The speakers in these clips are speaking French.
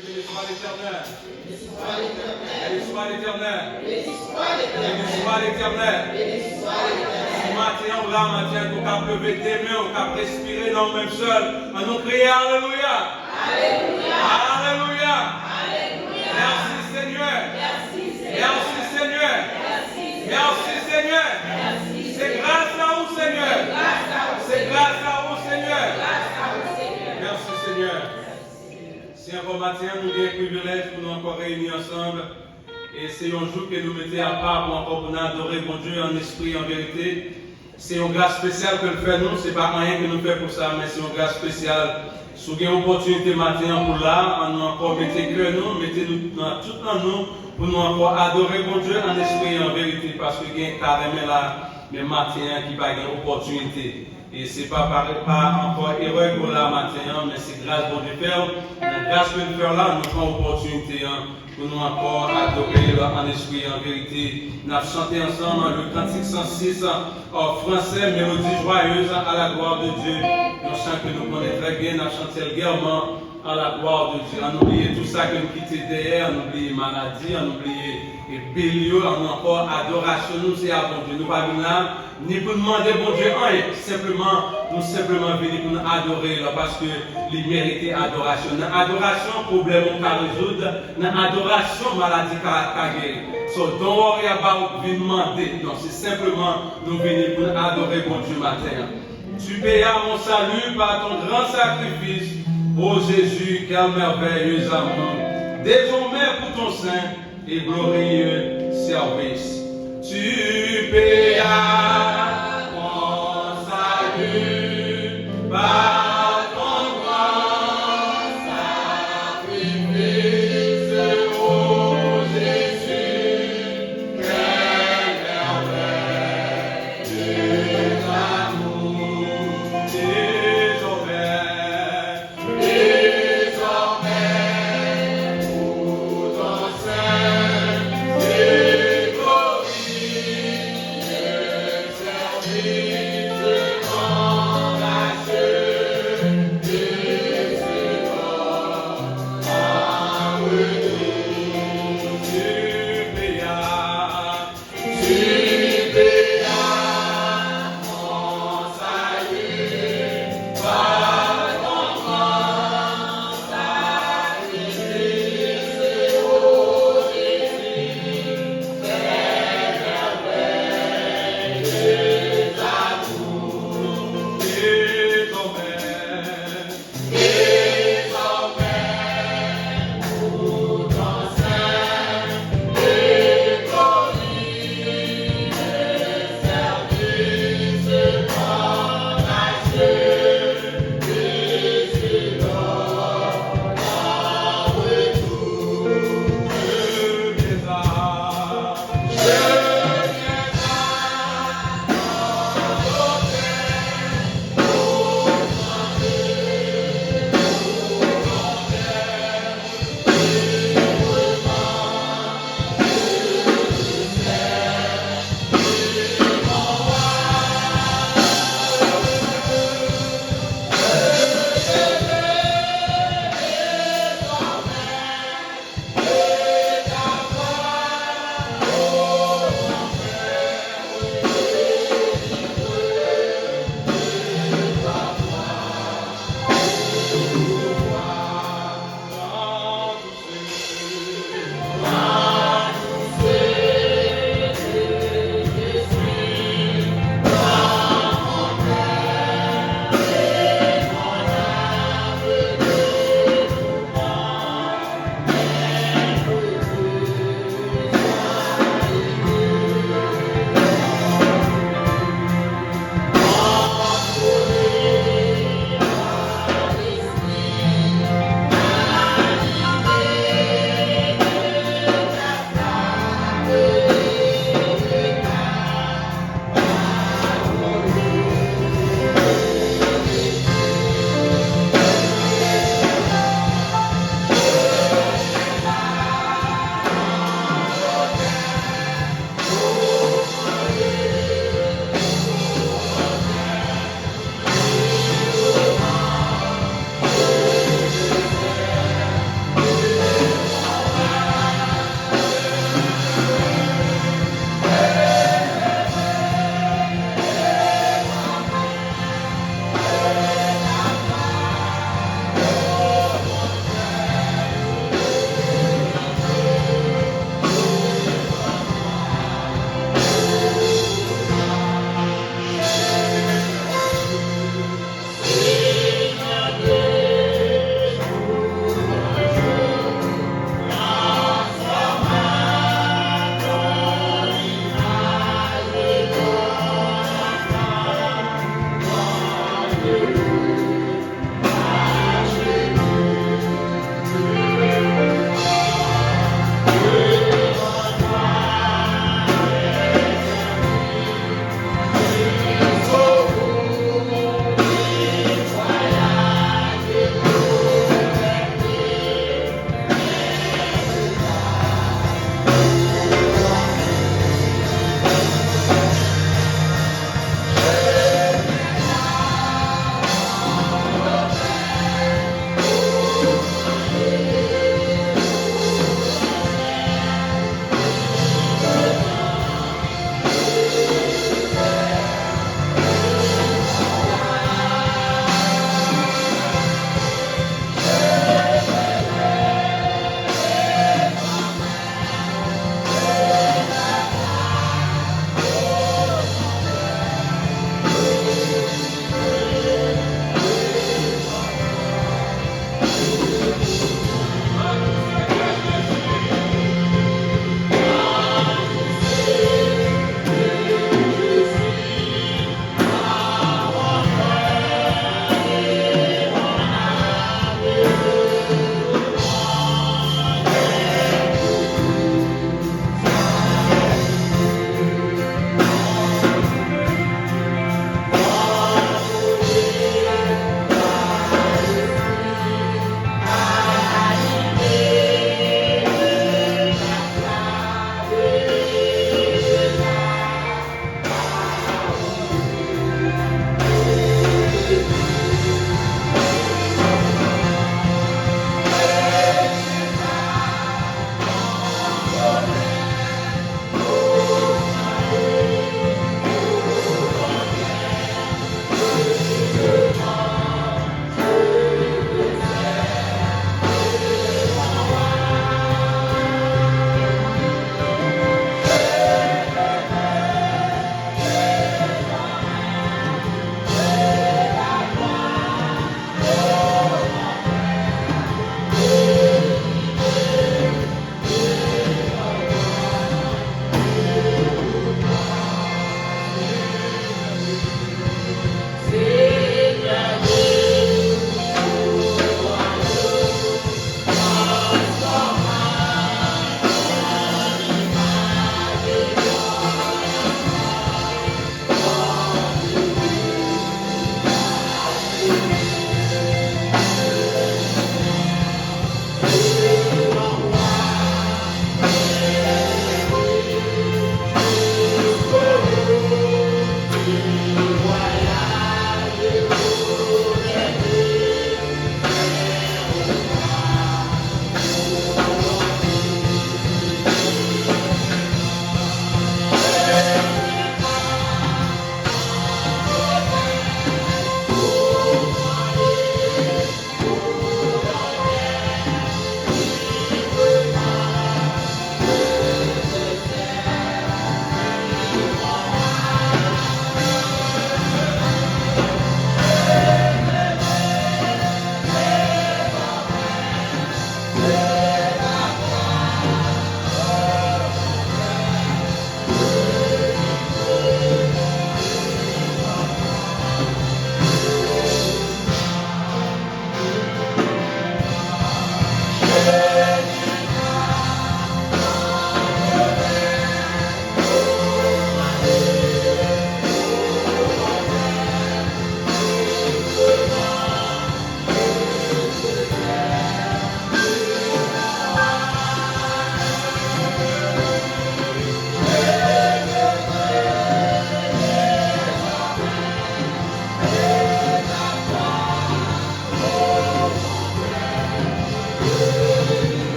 Béni soit l'Éternel. Béni soit l'Éternel. Béni soit l'Éternel. Ce matin, on va matin, on va lever tes mains, on va respirer dans le même seul. On nous crie Alléluia. Alléluia. Merci Seigneur. Merci Seigneur. Merci Seigneur. C'est grâce à vous Seigneur. C'est grâce à vous Seigneur. Merci Seigneur. C'est un bon matin, nous avons le privilège pour nous encore réunir ensemble. Et c'est un jour que nous mettons à part pour encore pour nous adorer mon Dieu en esprit, en vérité. C'est une grâce spéciale que nous faisons, ce n'est pas rien que nous faisons pour ça, mais c'est une grâce spéciale. Si vous avez une opportunité matin pour là, on nous encore mettez que nous, mettez-nous tout en nous pour nous encore adorer mon Dieu en esprit et en vérité, parce que il y a carrément là, le matin qui va une opportunité. Et ce n'est pas encore heureux pour la matin, mais c'est grâce pour Dieu faire. La grâce que nous faisons là, nous avons une opportunité pour nous encore adorer en esprit et en vérité. Nous avons chanté ensemble le cantique 106 en français, mélodie joyeuse à la gloire de Dieu. Nous chantons que nous connaissons très bien, nous avons chanté également à la gloire de Dieu. On oublie tout ça que nous quittons derrière, on oublie maladie, on oublie et bélieux, on a encore adoration, nous c'est à bon Dieu. Nous ne pas venir là, ni pour demander bon Dieu rien, nous simplement venir pour nous adorer là, parce que les mérités adoration. Dans adoration, problème on peut résoudre, dans adoration, maladie qu'à guérir. So, don't worry about venir demander, non, c'est simplement nous venir pour nous adorer bon Dieu matin. Tu payas mon salut par ton grand sacrifice, ô Jésus, quel merveilleux amour. Désormais pour ton saint et glorieux service. Tu payas mon salut par ton grand sacrifice, ô Jésus, quel merveilleux amour. Désormais, pour ton saint et glorieux service,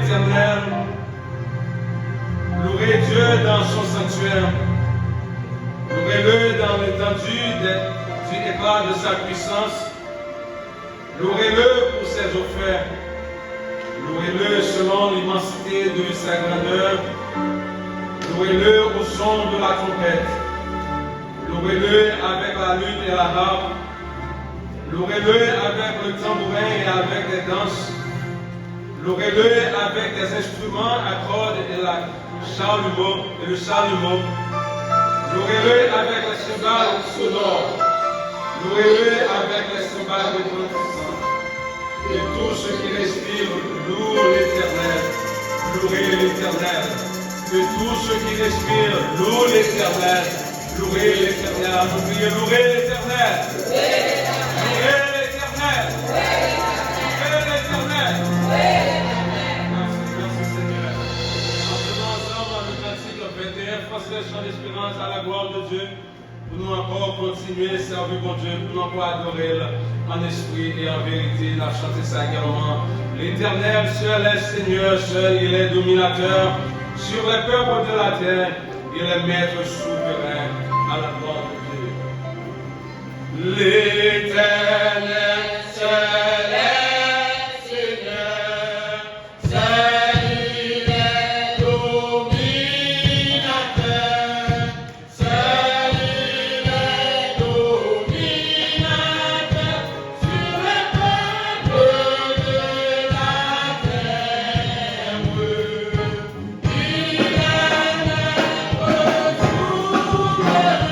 l'Éternel. Louez Dieu dans son sanctuaire. Louez-le dans l'étendue du éclat de sa puissance. Louez-le pour ses offertes. Louez-le selon l'immensité de sa grandeur. Louez-le au son de la trompette. Louez-le avec la lutte et la harpe. Louez-le avec le tambourin et avec les danses. Louez-le avec des instruments à cordes et le chalumeau. Louez-le avec les cymbales sonores. Louez-le avec les cymbales retentissants. Et tout ce qui respire, loue l'Éternel. Louez l'Éternel. Que tout ce qui respire, loue l'Éternel. Louez l'Éternel. Louez l'Éternel. Louez l'Éternel. Louez l'Éternel. Merci Seigneur. En faisant ensemble le cantique 21, Français, chant d'espérance à la gloire de Dieu, pour nous encore continuer à servir mon Dieu, pour nous encore adorer en esprit et en vérité, la chanter ça également. L'Éternel seul est Seigneur, seul il est dominateur sur les peuples de la terre, il est maître souverain à la gloire de Dieu. L'Éternel seul est Seigneur, seul il est dominateur, seul il est dominateur sur les peuples de la terre. Il est maître souverain.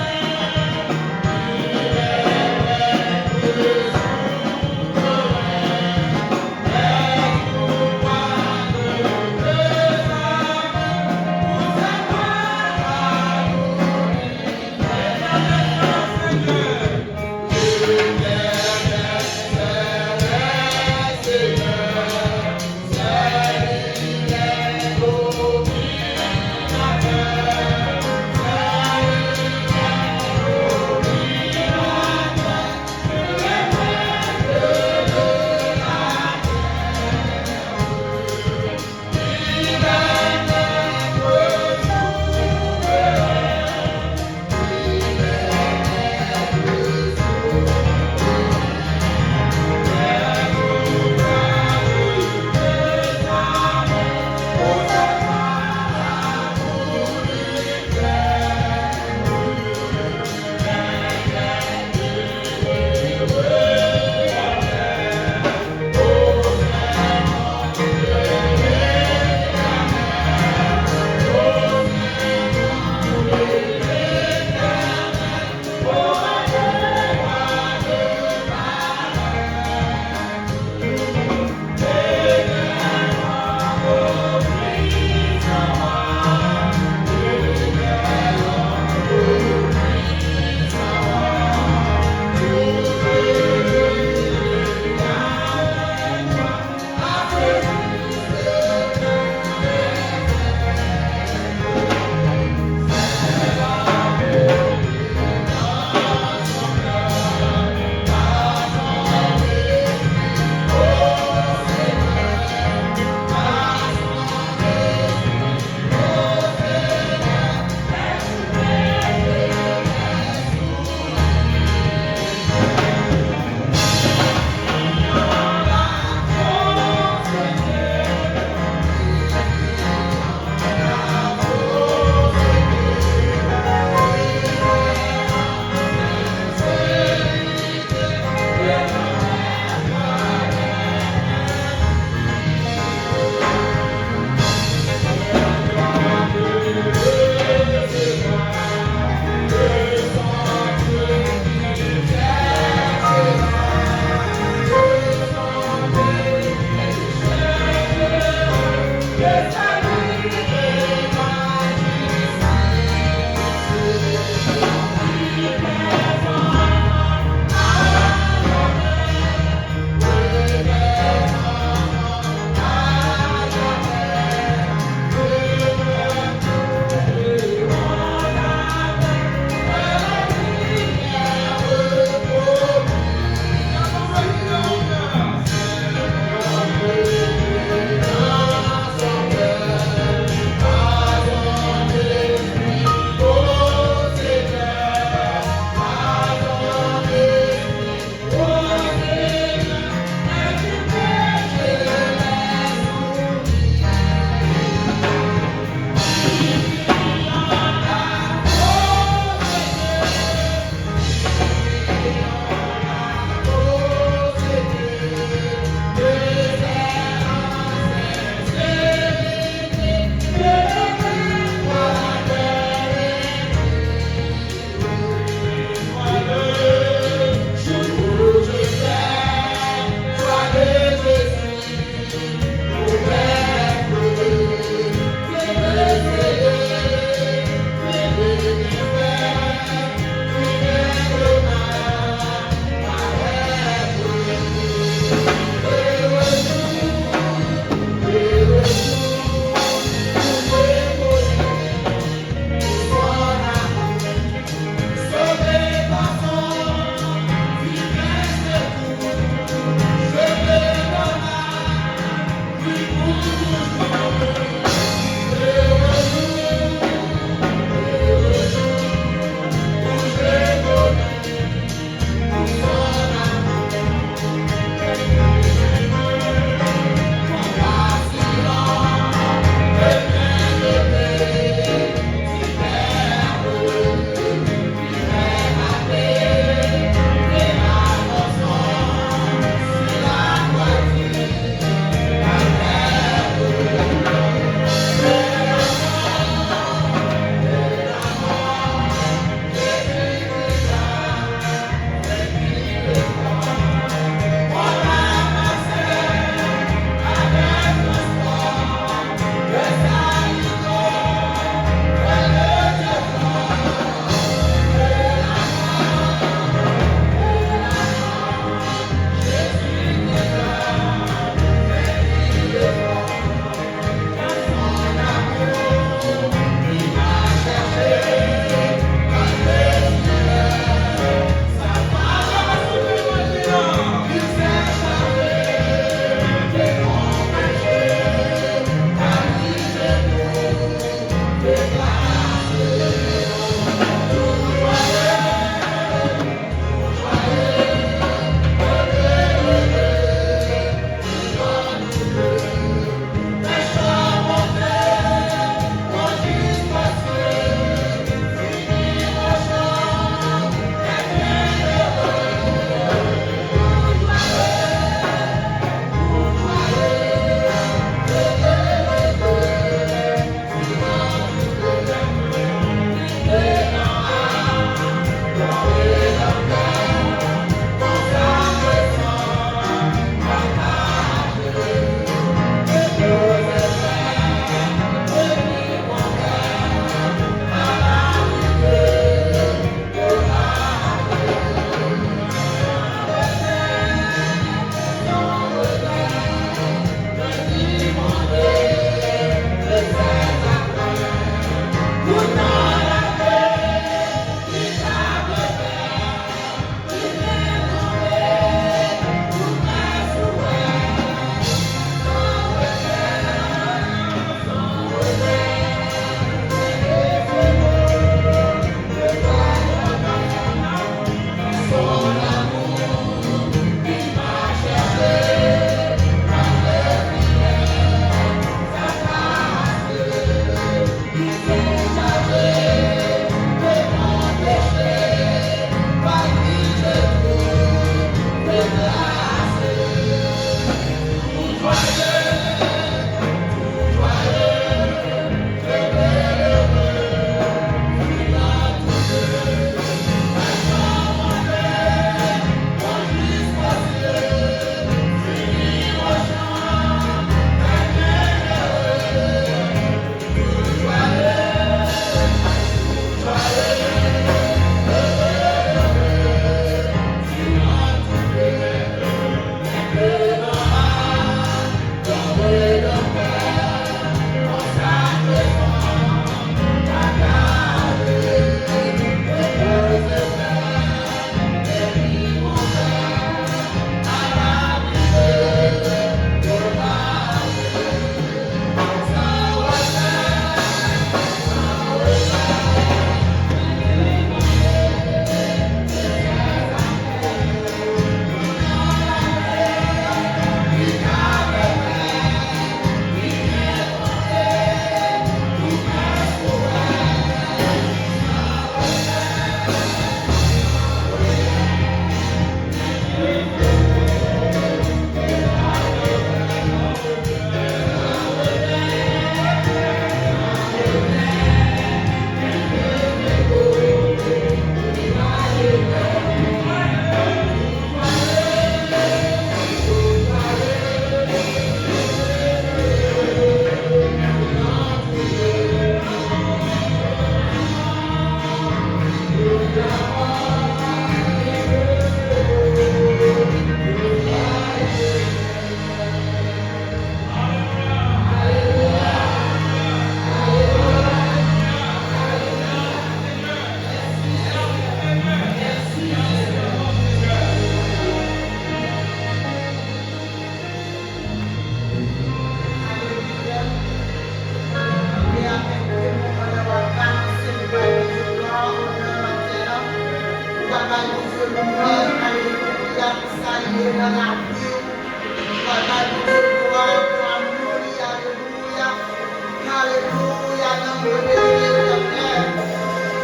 Alléluia, dans le nom de l'éternel.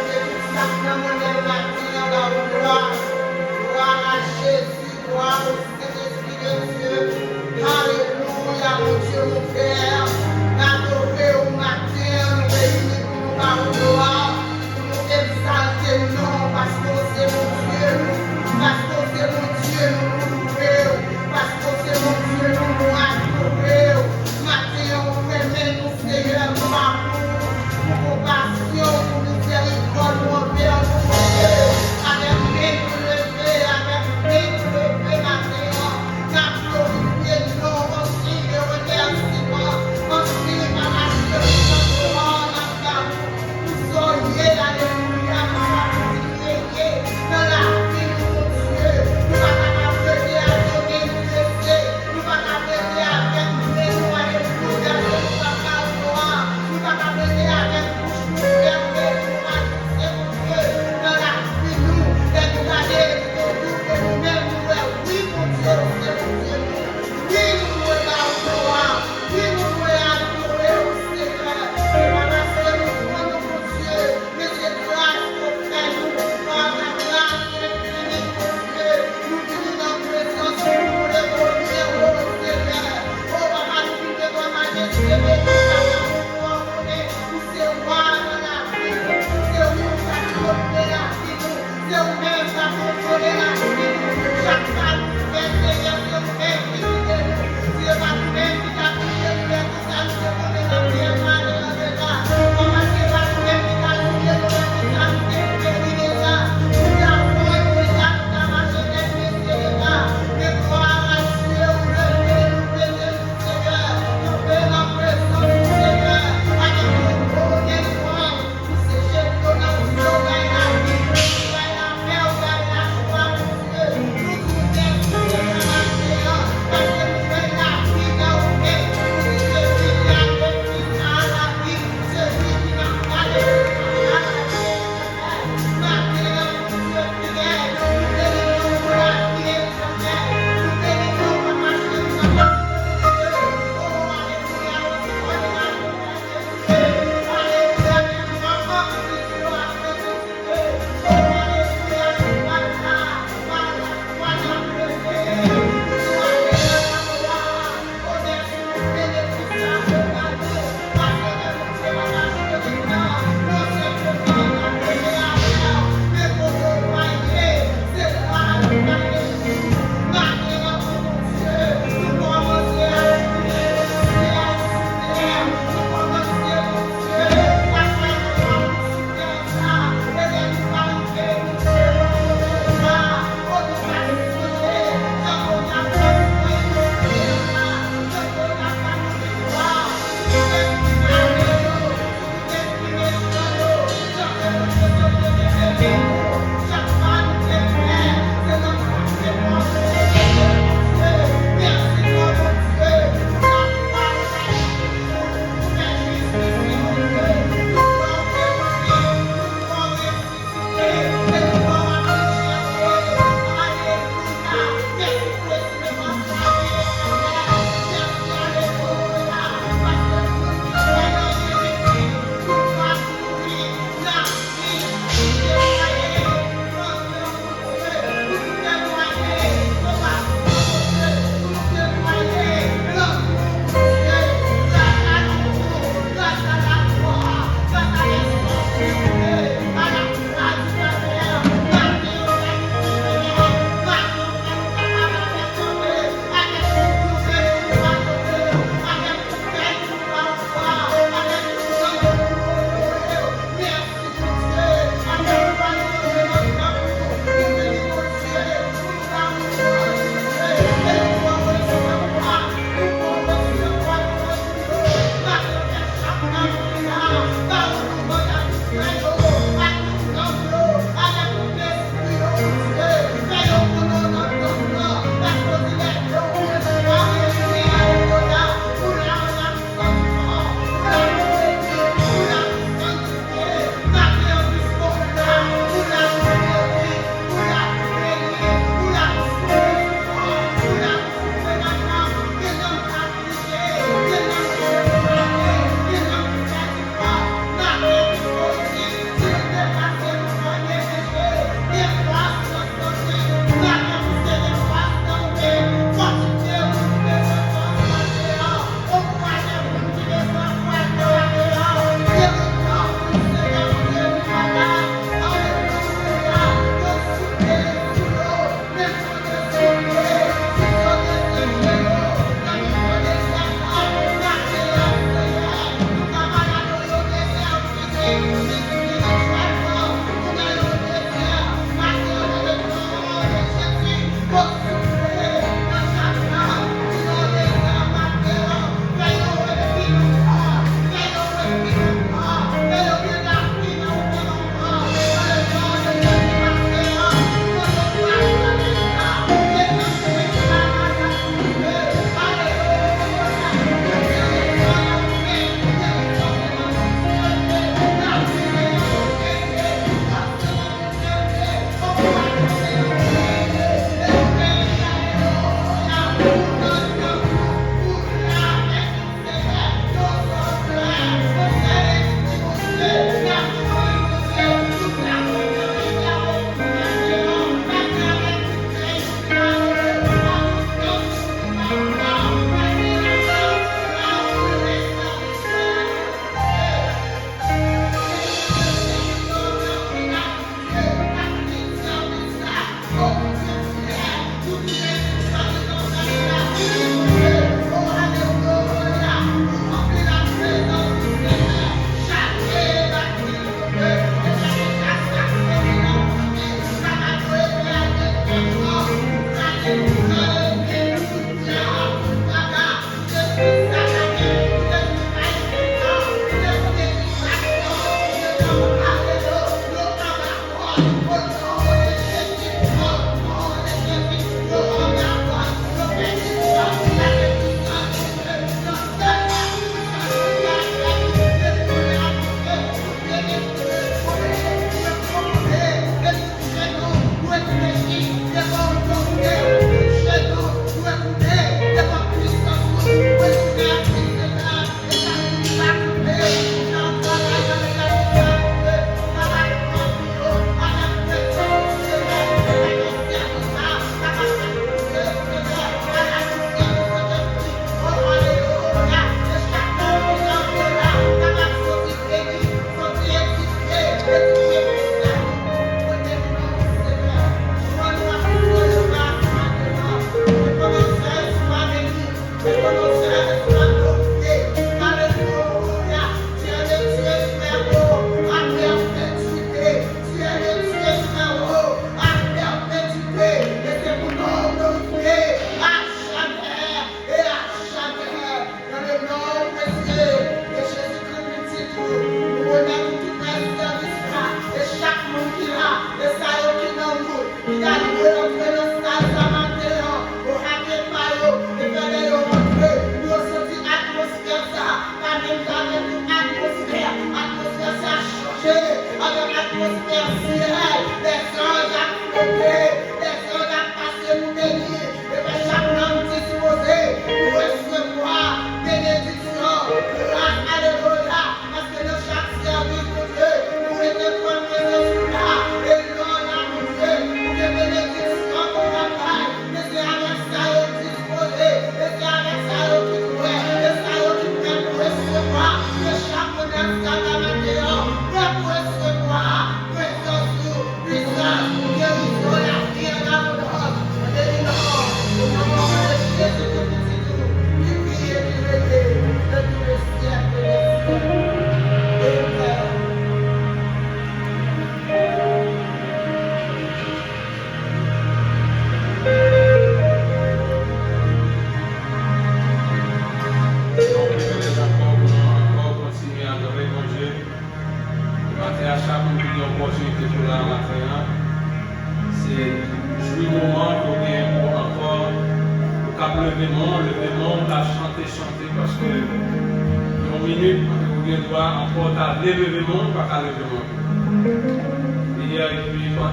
Que tout ça, dans le nom de matin, la gloire. Gloire à Jésus, gloire au Saint-Esprit de Dieu. Alléluia, mon Dieu, mon Père. Adoré au matin, nous réunis pour nous par gloire. Pour nous exalter, non, parce que c'est mon Dieu. Parce que c'est mon Dieu, nous nous louons. Parce que c'est mon Dieu, nous nous adorons. Matin, on remet nous, Seigneur, pour amour, pour compassion, pour miséricorde, pour envers nous, Dieu. Avec mes levés, avec mes levés, matin, n'a glorifié, non, aussi de remerciement.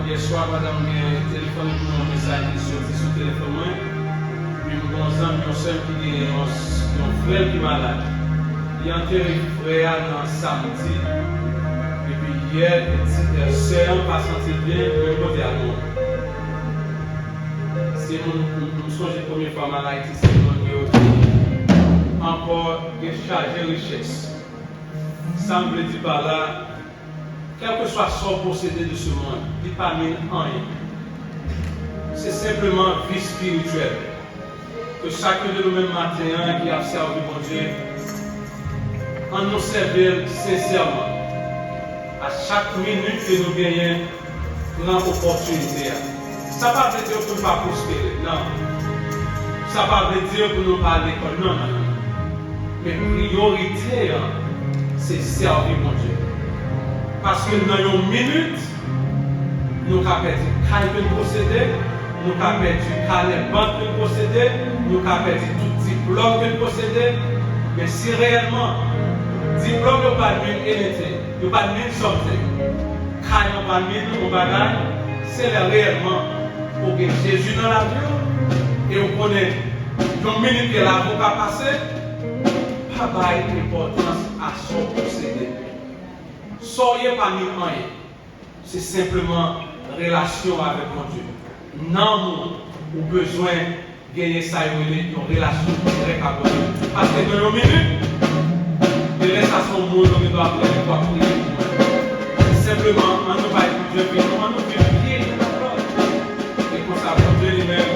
Hier soir, madame, j'ai téléphoné pour mon message qui sorti sur le téléphone. Puis, mon ami, mon seul qui est un frère qui est malade. Il a enterré le frère dans samedi. Et puis, hier, la sœur n'a pas senti bien, même côté à nous. C'est la première fois malade ici, c'est mon encore chargé de richesse. Ça me dit par là. Quel que soit son procédé de ce monde, il n'y a pas de rien. C'est simplement vie spirituelle. Que chacun de nous-mêmes matin qui a servi mon Dieu, en nous servir sincèrement. À chaque minute que nous gagnons, nous avons l'opportunité. Ça ne veut pas dire que nous ne pas prospérer. Non. Ça ne veut pas dire que nous ne pas à l'école. Non, non, non. Mais priorité, c'est servir mon Dieu. Parce que dans une minute, nous avons perdu le procédé, nous avons perdu le banque de procédé, nous avons perdu tout diplôme de procédé. Mais si réellement, diplôme n'est pas de unité, n'est pas de sortie, quand on va de bagage, c'est réellement pour que Jésus dans l'avion et on connaît une minute que l'avion va passer, pas d'importance à son procédé. Soyez pas mis rien. C'est simplement relation avec mon Dieu. Non, ou besoin de gagner ça et une relation directe avec Dieu. Parce que dans nos minutes, il reste à son monde, on doit prier pour moi. Simplement, on ne va pas Dieu, mais on nous vérifier la parole. Et comme ça, pour Dieu lui-même,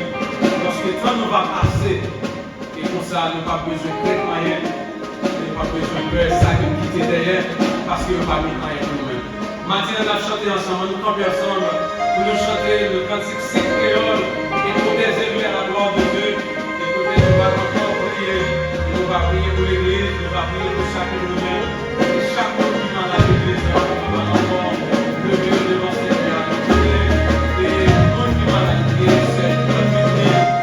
lorsque le temps nous va passer, et comme ça, nous n'avons pas besoin de quelque moyen, nous n'avons pas besoin de ça de quitter derrière. Parce que nous n'avons pas mis rien pour nous-mêmes. Maintenant, on a chanté ensemble, nous camper ensemble pour nous chanter le cantique créole et pour des élus à la gloire de Dieu. Et pour nous va encore prier. Nous va prier pour l'église, nous va prier pour chacun de nous-mêmes. Et chaque monde qui est dans l'église, nous va encore le mieux devant Seigneur. Et le monde qui est dans l'église, c'est le monde qui est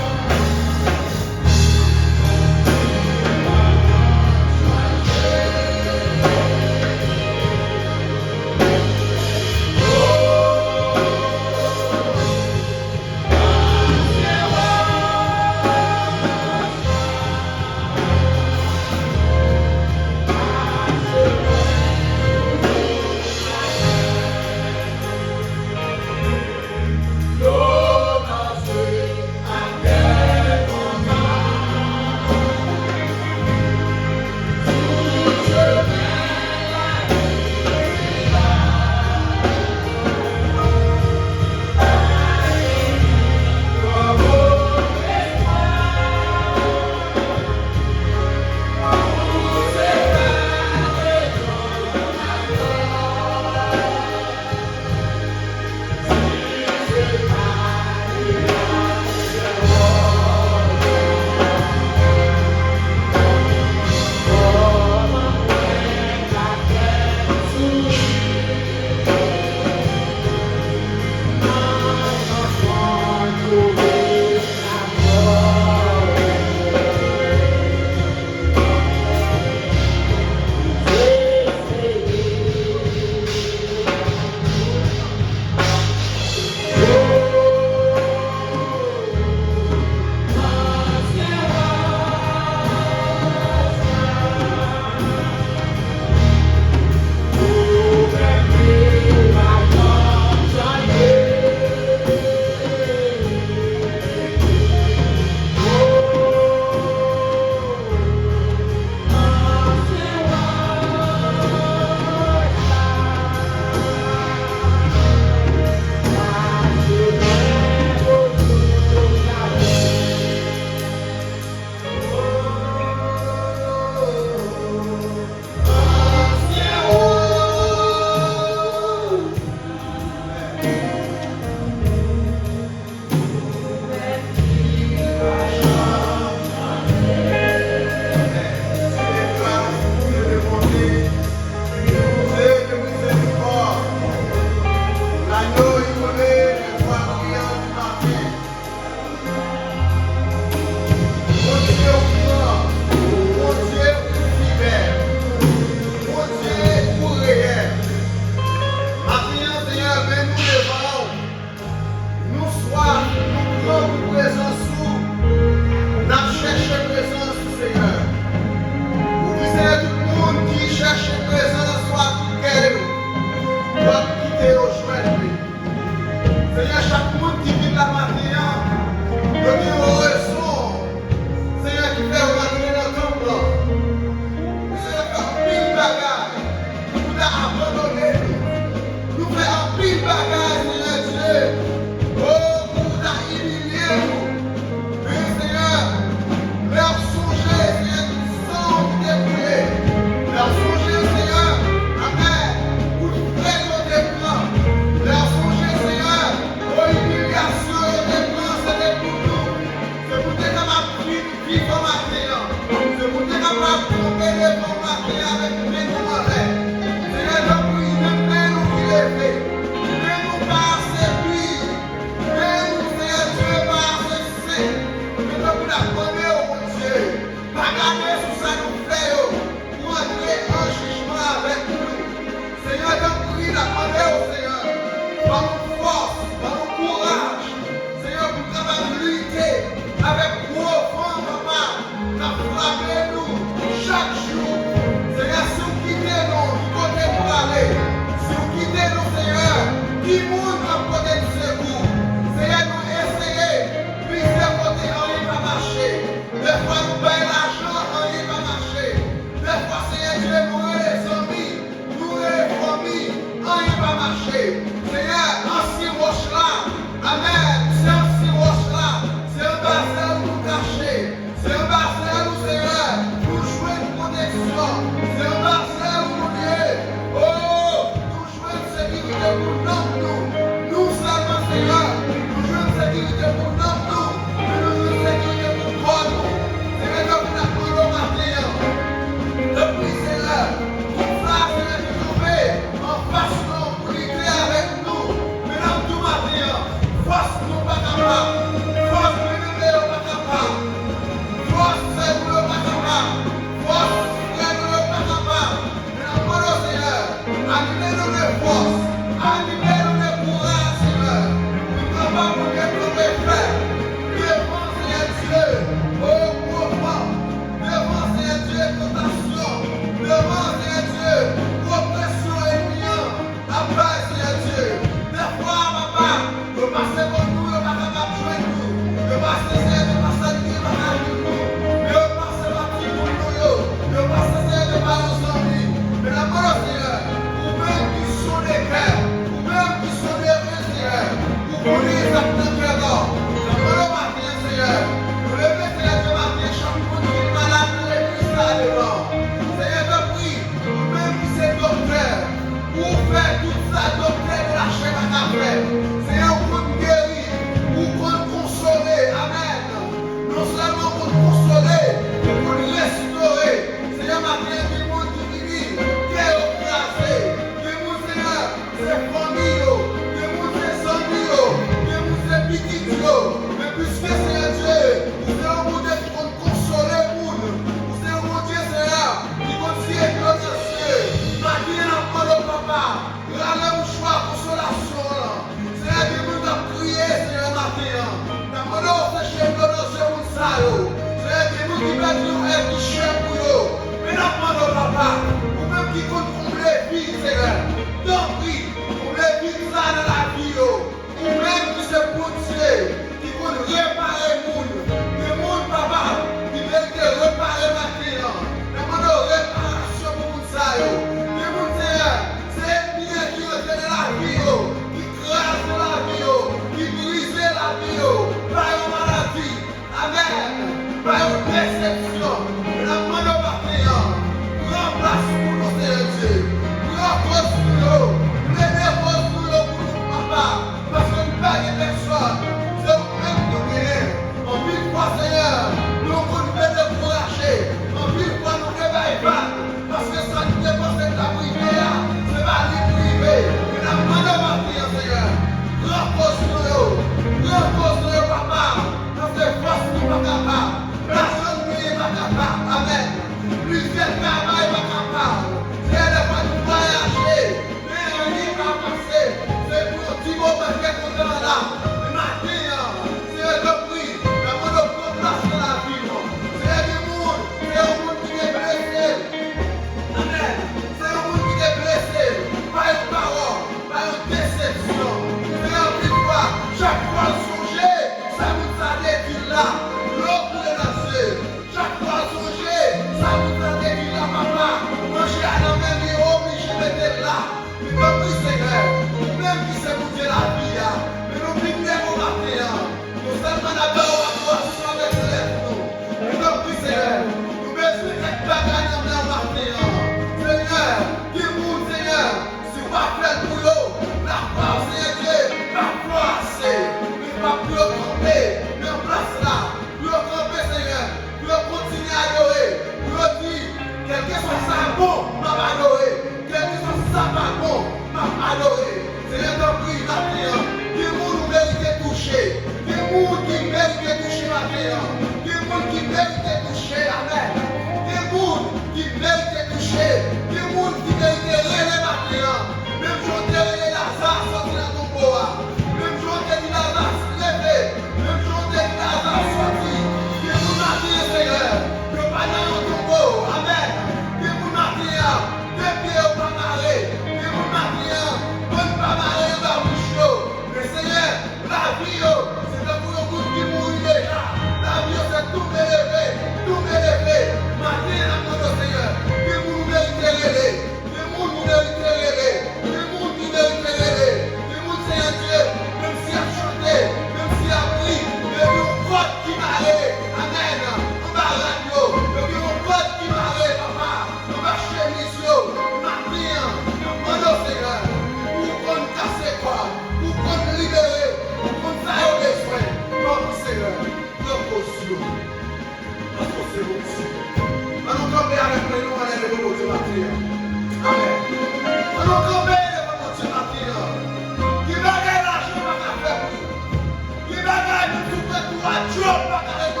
Qui bagaille nous tout à job,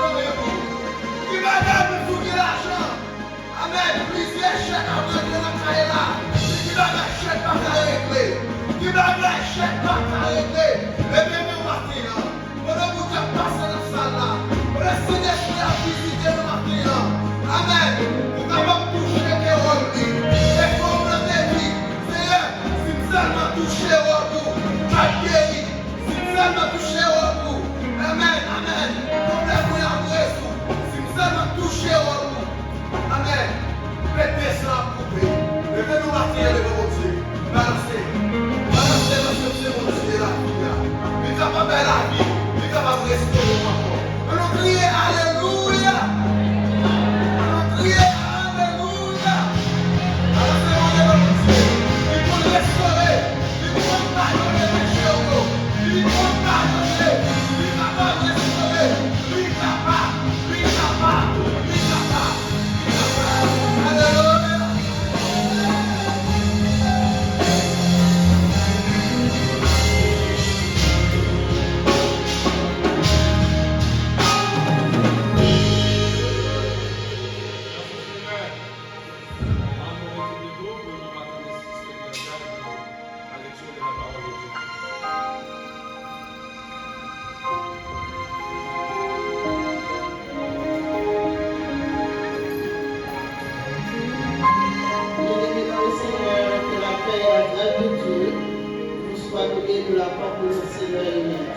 Seigneur.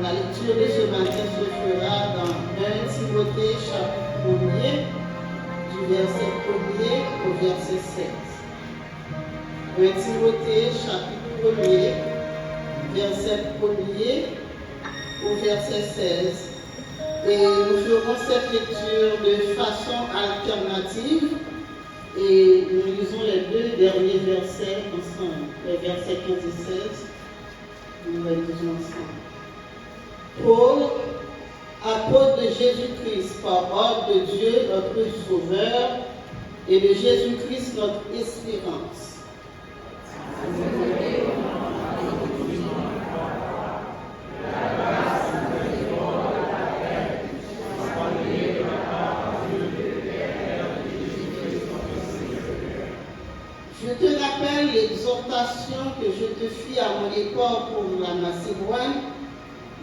La lecture de ce matin se fera dans 1 Timothée chapitre 1er, du verset 1er au verset 16. 1 Timothée chapitre 1er, verset 1er au verset 16. Et nous ferons cette lecture de façon alternative et nous lisons les deux derniers versets ensemble, les versets 15 et 16. Nous les lisons ensemble. Paul, apôtre de Jésus-Christ par ordre de Dieu notre Sauveur et de Jésus-Christ notre espérance. Je te rappelle l'exhortation que je te fis à mon époque pour la Macédoine,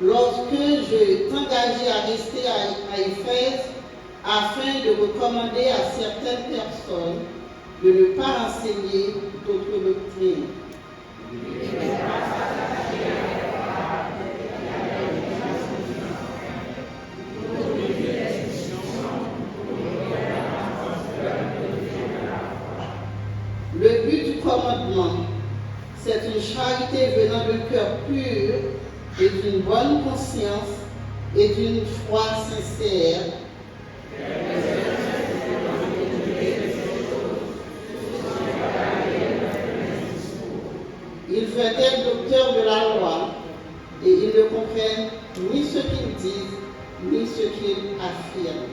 lorsque je t'engageai à rester à Éphèse, afin de recommander à certaines personnes de ne pas enseigner d'autres doctrines. Le but du commandement, c'est une charité venant d'un cœur pur et d'une bonne conscience et d'une foi sincère. Ils veulent être docteurs de la loi et ils ne comprennent ni ce qu'ils disent, ni ce qu'ils affirment.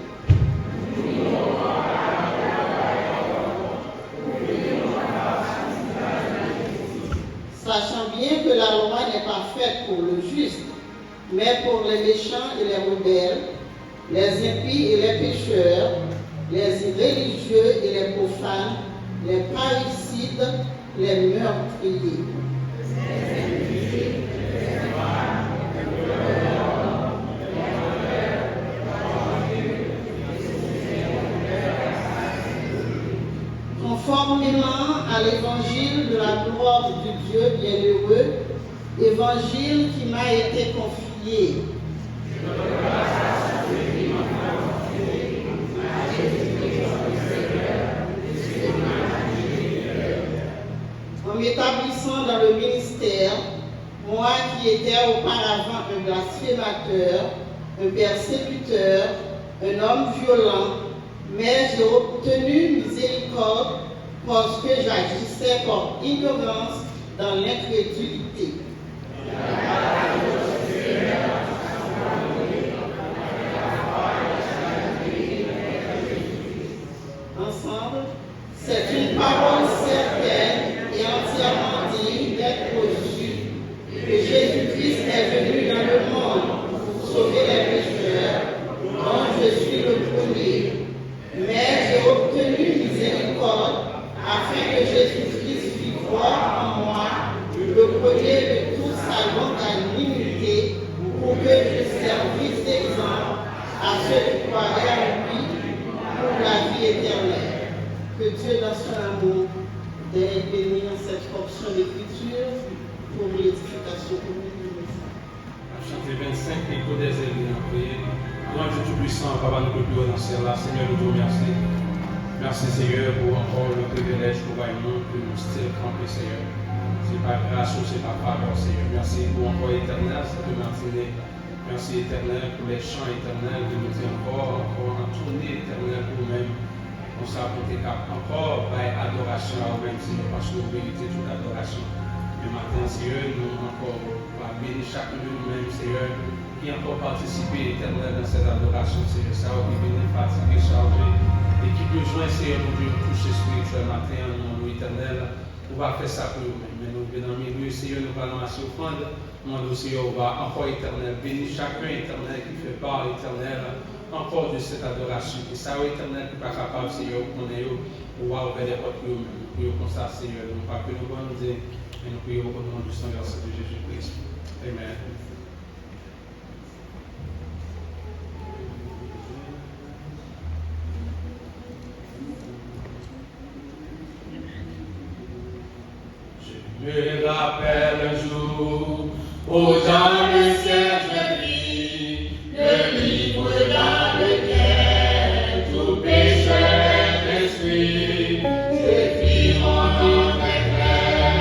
Sachant bien que la loi n'est pas faite pour le juste, mais pour les méchants et les rebelles, les impies et les pécheurs, les irréligieux et les profanes, les parricides, les meurtriers. Conformément à l'évangile de la gloire du Dieu bienheureux, évangile qui m'a été confié. En m'établissant dans le ministère, moi qui étais auparavant un blasphémateur, un persécuteur, un homme violent, mais j'ai obtenu miséricorde parce que j'agissais par ignorance dans l'incrédulité. Ensemble, c'est une parole certaine et entièrement digne d'être reçue que Jésus-Christ est venu dans le monde pour sauver les pécheurs, dont je suis le premier. Mais j'ai obtenu miséricorde afin que Jésus-Christ fît voir en moi le premier de toute sa longanimité pour que je servisse d'exemple à ceux qui croiraient en lui pour la vie éternelle. Que Dieu dans son amour daigne bénir cette portion d'écriture pour l'édification commune. Chapitre 25, l'écho des élus en prière. Grand Dieu Tout-Puissant, Papa, nous plus haut dans le ciel là, Seigneur, nous te remercions. Merci Seigneur pour encore le privilège pour nous que nous still camper Seigneur. C'est pas grâce ou c'est pas faveur Seigneur. Merci pour encore éternel, cette matinée. Merci éternel pour les chants éternels de nous dire encore en tournée éternelle pour nous-mêmes. On s'est encore par adoration à vous-même Seigneur, parce que vous méritez toute adoration. Le matin Seigneur, nous encore par bénir chacun de nous-mêmes Seigneur, qui a encore participé éternel dans cette adoration Seigneur. Ça va venir fatigué, chargé. Et qui besoin, Seigneur, nous de toucher spirituel matin, nous éternel, on va faire ça pour nous-mêmes. Mais nous venons dans le milieu, Seigneur, nous allons à s'offrande. Nous, Seigneur, on va encore éternel, bénir chacun éternel qui fait part éternel encore de cette adoration. Et ça, éternel, qui n'est pas capable, Seigneur, qu'on ait pour voir ouvrir les portes pour nous-mêmes. Nous prions comme ça, Seigneur. Nous ne pas que nous voulons nous dire, mais nous prions au nom du Seigneur de Jésus-Christ. Amen. Je Je les rappelle un jour, aux gens le ciel je vis, le livre dans lequel tout pécheur esprit. Je dis mon nom est clair,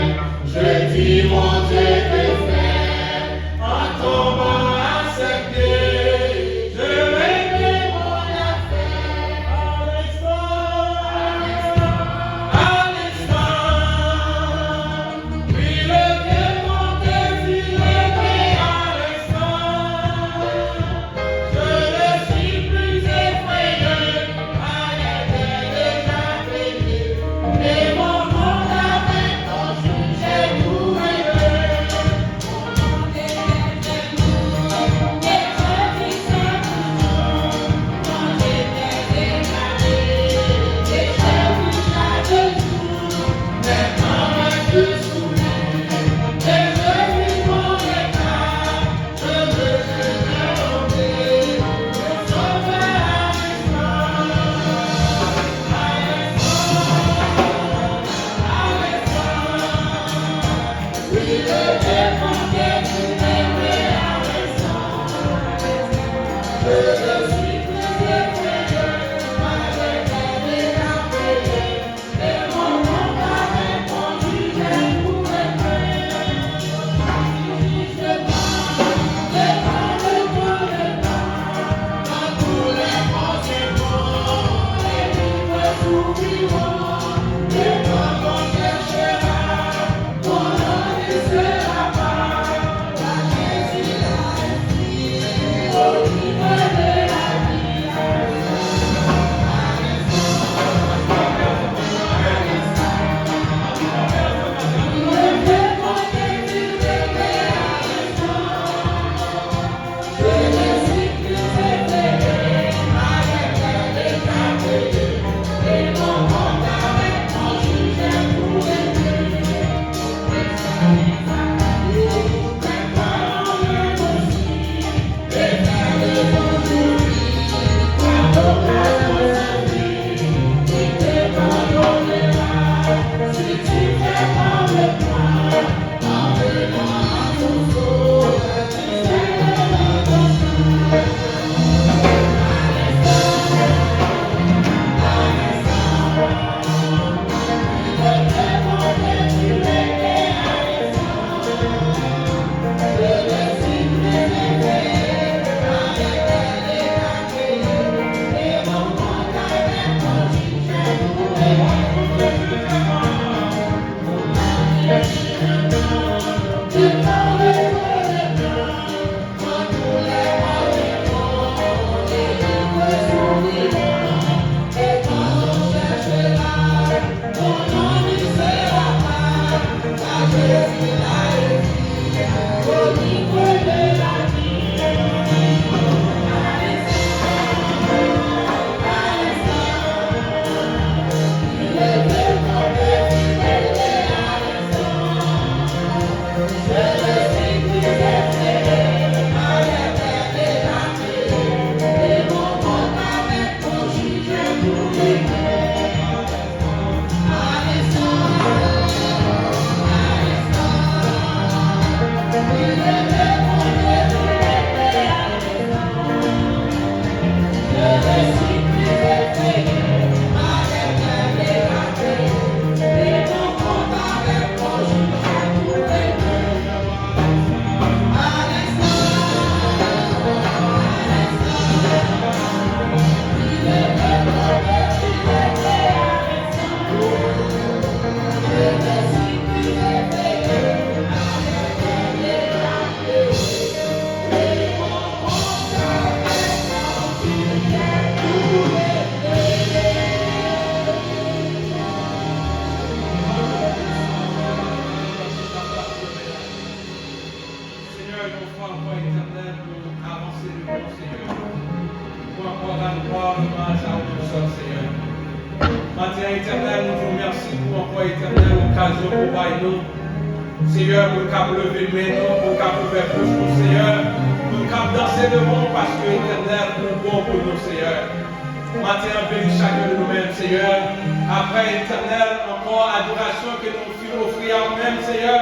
je dis mon Dieu est fait, en tombant accepté, je règle mon affaire. À l'instant, oui le démon défilé à l'instant, je ne suis plus effrayé, à l'aide déjà payé, mais mon monde avec ton jour j'ai tout réglé. Éternel, nous vous remercions pour encore éternel l'occasion pour nous. Seigneur, pour cap lever maintenant, pour cap ouvrir bouche pour Seigneur, pour cap danser devant parce que éternel, nous bon pour nous, Seigneur. Matin, bénis chacun de nous-mêmes, Seigneur. Après éternel, encore adoration que nous pour offrir à nous-mêmes, Seigneur.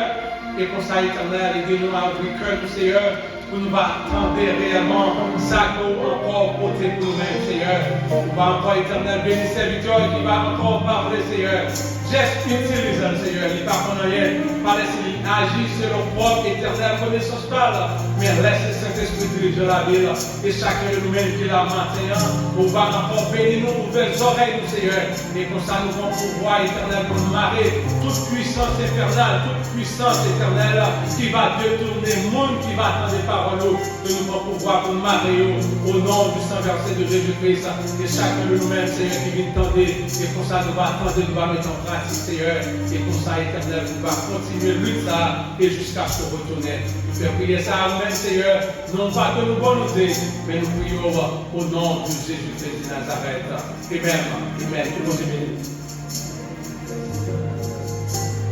Et pour ça, éternel, aidez-nous à ouvrir cœur du Seigneur, pour nous attendre réellement ça qu'on encore porter pour nous-mêmes, Seigneur. On va encore, éternel, bénir serviteur qui va encore parler, Seigneur. Geste utile, Seigneur, il ne parle rien, pas laisser agir selon propre, éternelle connaissance pas là, mais laisse le Saint-Esprit diriger la ville, et chacun de nous-mêmes qui l'a matin, on va encore bénir nos nouvelles oreilles, nous, Seigneur, et comme ça nous allons pouvoir, éternel, pour nous marrer toute puissance infernale, toute puissance éternelle qui va détourner le monde, qui va attendre des paroles, de nous pouvoir pour nous marrer au nom du Saint-Verset de Jésus-Christ, et chacun de nous-mêmes, Seigneur, qui vient tendre, et comme ça nous va attendre, nous va mettre en pratique, Seigneur, et comme ça, éternel, nous va continuer lutte ça, et jusqu'à ce retourner. Nous faisons prier ça à nous-mêmes, Seigneur, non pas que nous volonté, mais nous prions au nom de Jésus-Christ de Nazareth. Amen. Amen. Que vous bénisse.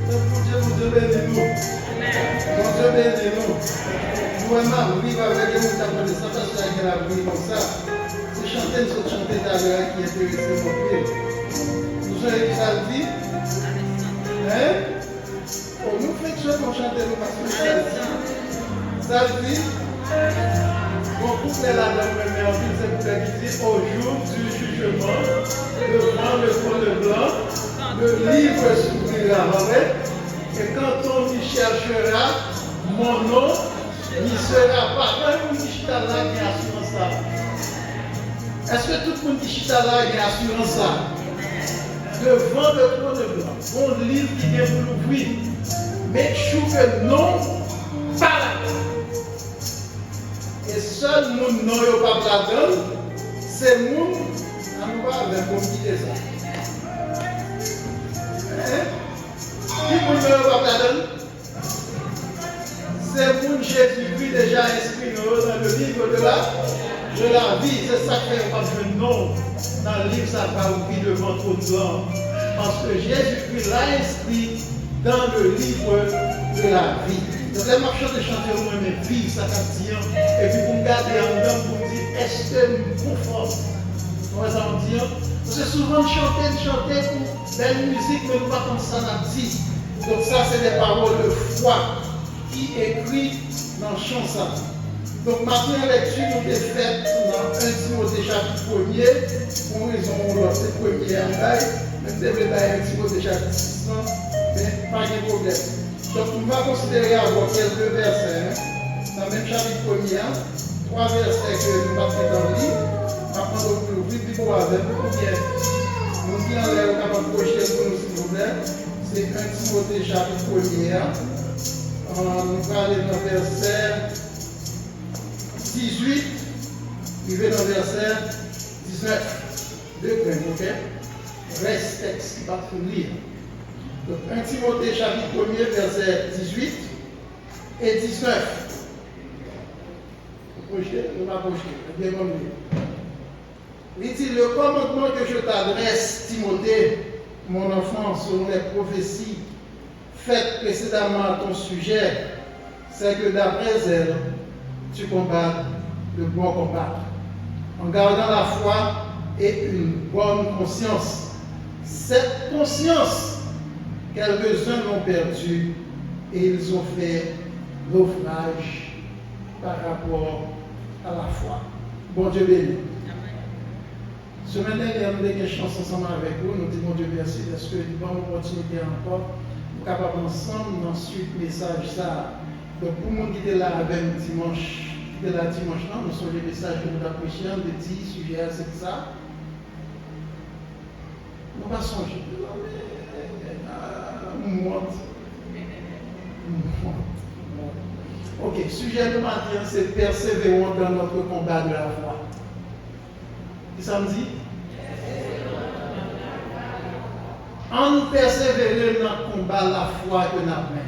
Mon Dieu bénisse nous. Mon Dieu bénisse nous. Nous vivre avec les gens qui ont ça, parce que la vie comme ça. C'est chanter, nous chanter d'ailleurs qui est intéressé mon pied. Nous sommes avec ça dit. Hein? Oh, nous faisons qu'on chante nous parce que ça dit. Mon couple est là dans le même c'est pour qui dit au jour du jugement, devant le trône blanc, le livre s'ouvrira. Et quand on y cherchera mon nom, il ne sera pas un Mouchita là qui a assurance ça. Est-ce que tout le monde qui là qui a assurance ça? Devant le trône blanc, mon livre qui vient pour l'ouvrir. Make sure que non, pas là. Et seul monde non yo pas là-dedans, c'est monde à nous pas avec comme qui est ça. Qui monde non yo pas là-dedans? C'est monde Jésus-Christ déjà inscrit dans le livre de la vie. C'est ça qui fait pas de nom dans le livre ça va ouvrir devant ton blanc. Parce que Jésus-Christ l'a inscrit dans le livre de la vie. Donc les marchands de chanter au moins mes vies, ça dit, et puis pour me garder en dedans, pour me dire, est-ce que nous conforme? Comment ça me dit? Parce que souvent chanter pour belle musique, mais nous ne pas comme ça n'a dit. Donc ça c'est des paroles de foi qui écrit dans le chant ça. Donc maintenant lecture nous est faite dans 1 Timothée chapitre 1er, pour raison c'est premier en bail, même développer 1 Timothée chapitre 6, mais pas de problème. Donc, on va considérer avoir quelques versets, dans le même chapitre 1er, 3 versets que nous passons dans le livre. Après, on va ouvrir pour avec beaucoup bien. Nous disons, on est capable de projeter pour nous, s'il vous plaît. C'est 1 Timothée chapitre 1er. Nous allons aller dans le verset 18, puis dans le verset 19. Deux points, ok? Reste texte qui va lire. Donc, 1 Timothée chapitre 1er, verset 18 et 19. Vous projetez, on va projeter. Bien compris. Il dit, le commandement que je t'adresse, Timothée, mon enfant, selon les prophéties faites précédemment à ton sujet, c'est que d'après elles, tu combats le bon combat, en gardant la foi et une bonne conscience. Cette conscience, quelques-uns l'ont perdu et ils ont fait naufrage par rapport à la foi. Bon Dieu béni. Ce matin, nous avons des chance ensemble avec vous. Nous disons Dieu merci parce que nous avons une opportunité encore. Nous sommes capables ensemble d'ensuite message ça. Donc pour nous qui était là avec nous dimanche, qui était là dimanche, nous sommes les messages que nous avons prêché, de 10 sujets, c'est ça. Nous va songer. Ok, sujet de matin, c'est persévérons dans notre combat de la foi. Et ça me dit? En persévérer dans le combat de la foi que nous avons mené.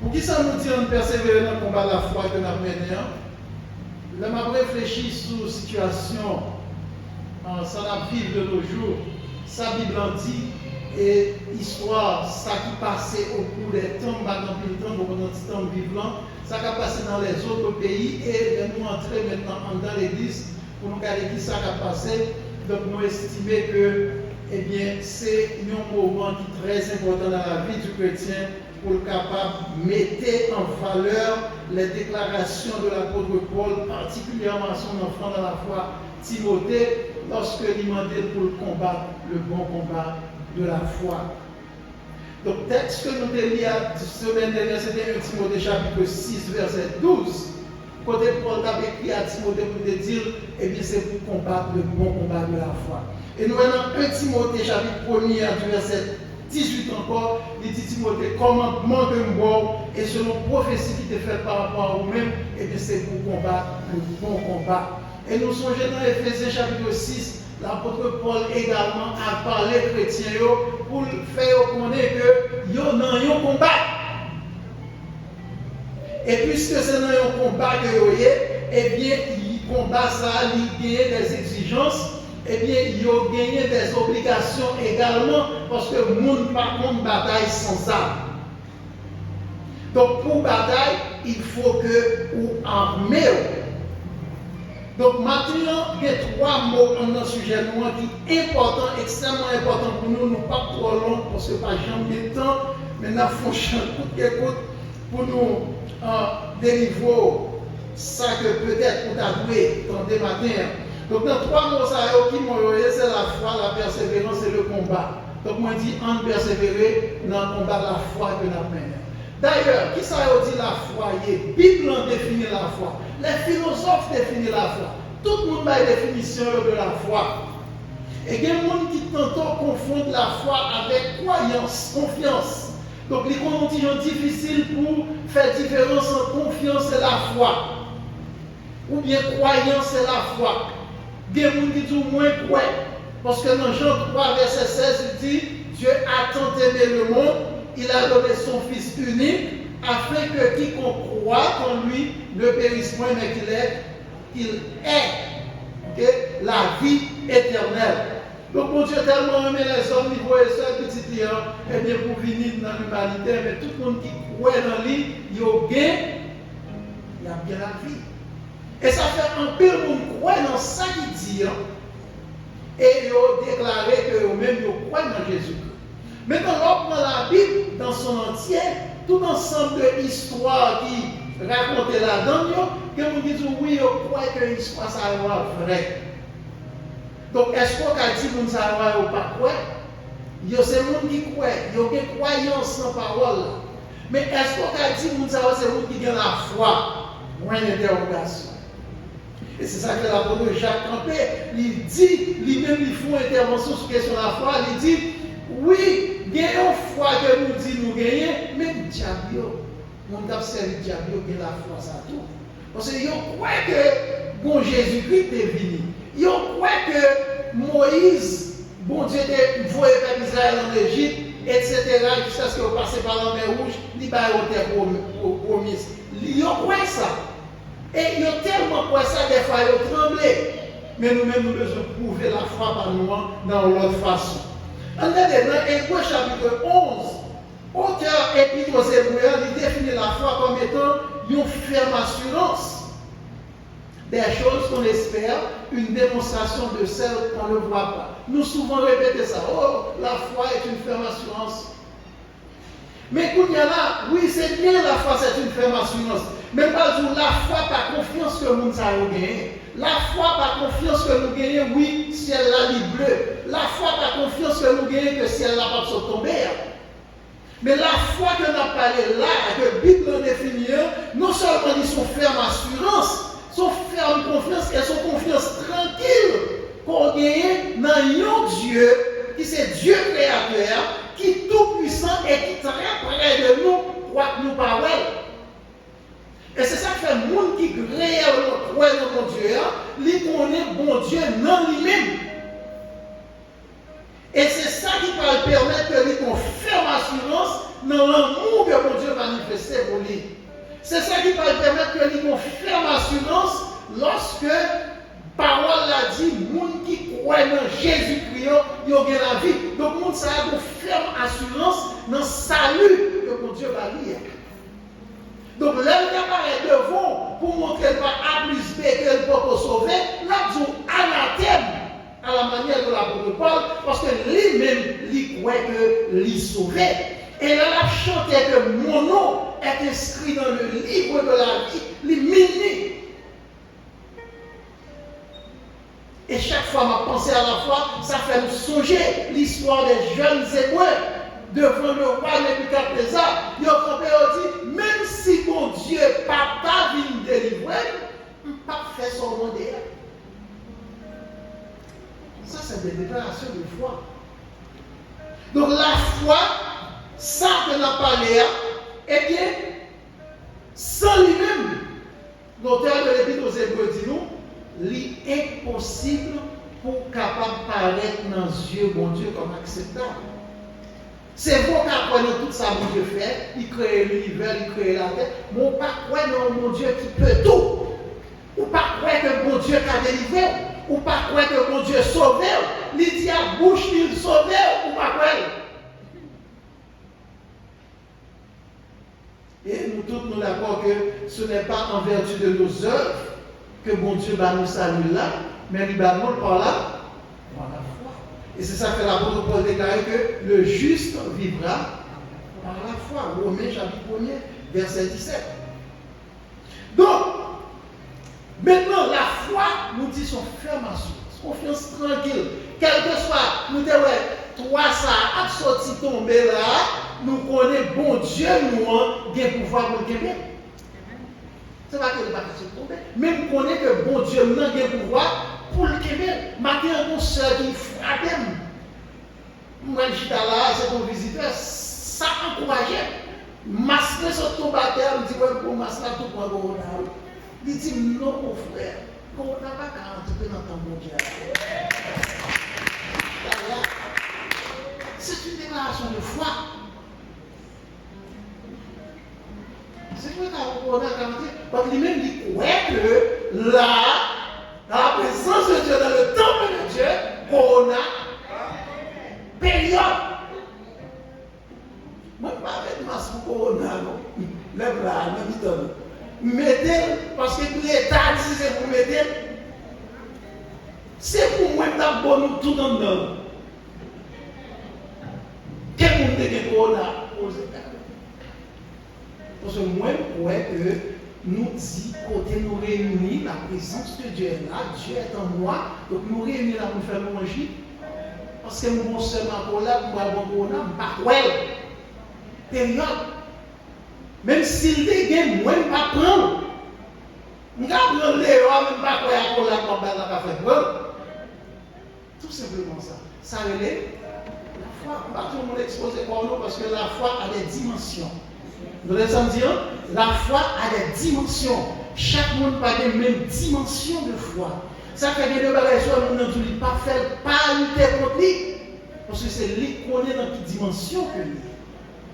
Pour qui ça nous dit en persévérer dans le combat de la foi que nous avons mené? Là, je réfléchis sur la situation, ça la vie de nos jours. Sa Bible en dit, et histoire, ça qui passait au cours des temps, pendant le temps, pendant le temps vivant, ça qui a passé dans les autres pays, et nous entrer maintenant dans l'église pour nous regarder qui ça qui a passé. Donc nous estimons que eh bien, c'est un moment qui est très important dans la vie du chrétien pour être capable de mettre en valeur les déclarations de l'apôtre Paul, particulièrement à son enfant dans la foi, Timothée, lorsque il demandait pour combattre le bon combat de la foi. Donc, le texte que nous avons lu la semaine dernière, c'était 1 Timothée chapitre 6, verset 12. Côté Paul avait écrit à Timothée pour te dire, eh bien, c'est pour combattre le bon combat de la foi. Et nous avons 1 Timothée chapitre 1er, verset 18 encore, il dit Timothée, commandement de mort, et selon prophétie qui était faite par rapport à vous-même, et bien c'est pour combattre le bon combat. Et nous songeons dans Éphésiens chapitre 6, l'apôtre Paul également a parlé chrétiens pour faire connaître que yo nan yon combat. Et puisque c'est dans un combat que yo yé, eh bien, il combat ça, il gagne des exigences. Eh bien, il y a gagné des obligations également parce que le monde par contre bataille sans ça. Donc pour bataille, il faut que vous armez. Donc maintenant, il y a 3 mots dans le sujet noir qui est important, extrêmement important pour nous, pas trop long parce que pas jamais de temps, mais nous faisons écoute pour nous délivrer ça que peut-être pour t'avouer dans des matins. Donc, dans 3 mots, qui m'ont c'est la foi, la persévérance et le combat. Donc, moi, je dis, en persévérer dans le combat de la foi que nous avons. D'ailleurs, qui ça dit la foi? La Bible définit la foi. Les philosophes définissent la foi. Tout le monde a une définition de la foi. Et il y a des gens qui tantôt confondent la foi avec croyance, confiance. Donc, les conditions difficiles pour faire différence entre confiance et la foi. Ou bien croyance et la foi. Il y a des gens qui disent moins quoi. Parce que dans Jean 3, verset 16, il dit Dieu a tant aimé le monde, il a donné son Fils unique, afin que quiconque croit en lui ne périsse point, mais qu'il ait la vie éternelle. Donc, mon Dieu tellement aimé les hommes, il voit ce petit lion, et bien pour venir dans l'humanité, mais tout le monde qui croit dans lui, il a bien la vie. Et ça fait un peu de monde croire dans ça qu'il dit, et ils ont déclaré que eux-mêmes ils croient dans Jésus. Maintenant, on prend la Bible dans son entier, tout ensemble de histoires qui racontent là-dedans, que vous dites oui, on croit que l'histoire ça va vrai. Donc, est-ce qu'on a dit que nous savons pas quoi? Il y a ces gens qui croient, il y a des croyances sans parole. Mais est-ce qu'on a dit que nous savons ces gens qui ont la foi? Moins d'interrogation. Et c'est ça que l'apôtre Jacques Campé, il dit, lui-même, il faut une intervention sur la question de la foi. Il dit, oui, il y a une foi que nous disons nous gagner, mais le diable, on a observé le diable, il y a la foi, ça tout. Parce qu'ils croient que bon Jésus-Christ est venu. Ils croient que Moïse, bon Dieu, a envoyé vers Israël en Égypte, etc., jusqu'à ce qu'il passe par la mer Rouge, il va y avoir terre promise. Ils croient ça. Et ils ont tellement quoi ça, des fois, ils ont tremblé. Mais nous-mêmes, nous devons prouver la foi par nous dans l'autre façon. En dans Hébreux chapitre 11, auteur épître aux Hébreux, il définit la foi comme étant une ferme assurance des choses qu'on espère, une démonstration de celles qu'on ne voit pas. Nous souvent répétons ça. Oh, la foi est une ferme assurance. Mais quand il y a là, oui, c'est bien la foi, c'est une ferme assurance. Mais pas la foi par confiance que nous avons gagné. La foi par confiance que nous gagnons, oui, ciel là est bleu. La foi par confiance que nous gagnons, que ciel là pas tomber. Mais la foi que nous avons parlé là, que la Bible définit, non seulement ils sont ferme assurance, sont ferme confiance et sont confiance tranquille qu'on gagne dans un Dieu qui c'est Dieu créateur, qui est tout puissant et qui est très près de nous, quoi que nous parlons. Et c'est ça qui fait le monde qui réellement croit dans mon Dieu, lui connaît bon Dieu dans lui-même. Et c'est ça qui va permettre que lui qu'on ferme assurance dans l'amour que mon Dieu va manifester pour lui. C'est ça qui va permettre que lui qu'on ferme assurance lorsque parole l'a dit, monde qui croit dans Jésus-Christ, il y a la vie. Donc, monde ça a une ferme assurance dans le salut que mon Dieu va lire. Donc, l'homme qui apparaît devant pour montrer que A plus B que le peut sauver, là, nous anathème à la manière de l'apôtre Paul, parce que lui-même, lui croit que lui sauvé. Et là, la chantait que mon nom est inscrit dans le livre de la vie, les mini. Et chaque fois, ma pensée à la fois, ça fait me songer l'histoire des jeunes Hébreux devant le roi Nebuchadnezzar. Ils ont dit, même si mon Dieu pas venu délivrer, il n'a pas fait son monde. Ça, c'est des déclarations de foi. Donc la foi, ça que n'a parlé, eh bien, sans lui-même, l'auteur de l'Épître aux Hébreux dit nous, l'impossible pour capable de paraître dans les yeux bon Dieu comme acceptable. C'est vous qui apprenez tout ça, mon Dieu fait, il crée l'univers, il crée la terre, mais on ne pas croire dans mon Dieu qui peut tout. Ou pas croire que mon Dieu qui a délivré, ou pas croire que mon Dieu sauvé, il dit à bouche qu'il sauvé, ou pas croire. Et nous tous nous d'accord que ce n'est pas en vertu de nos œuvres que mon Dieu va nous saluer là, mais il va nous par là, par la foi. Et c'est ça que l'apôtre Paul déclare que le juste vivra par la foi. Romains chapitre 1er, verset 17. Donc, maintenant, la foi nous dit son ferme assurance, confiance tranquille. Quel que soit, nous disons, toi, ça a sorti tomber là, nous connaissons bon Dieu, nous avons pouvoir pour le Québec. Ce n'est pas que nous ne pas tomber, mais nous connaissons que bon Dieu, nous avons pouvoir pour le Québec. Maintenant, mon soeur qui frappe, moi, je suis là, c'est ton visiteur, ça encourageait. Masquer sur ton baptême, me dit, ouais, pour masquer tout le monde. Il dit, non, mon frère, on n'a pas 40 dans ton bon Dieu. C'est une déclaration de foi. C'est quoi qu'on a 40 parce que lui-même dit, ouais, que là, dans la présence de Dieu, dans le temple de Dieu, qu'on a période. Moi, je ne vais pas mettre ma soupe corona, non. Lève là, même mettez, parce que l'État dit c'est pour mettre, c'est pour moi d'abord nous tout dans le monde. Quel monde de corona aux États? Parce que moi, je crois que nous disons, côté nous réunis, la présence de Dieu est là, Dieu est en moi, donc nous réunis là pour faire manger. Parce que nous sommes seulement là, pour avoir corona, nous ne pas période. Même s'il dégaine, moi, je ne vais pas prendre. Je ne vais pas prendre les hommes, je ne vais pas prendre pour la combat, la faire. Tout simplement ça. Ça relève la foi. Pas tout le monde exposé pour nous parce que la foi a des dimensions. Nous laissons dire, la foi a des dimensions. Chaque monde n'a pas les mêmes dimensions de foi. Ça fait que les deux bagages, nous ne voulons pas faire, pas lutter contre lui. Parce que c'est lui qui connaît dans quelle dimension que lui.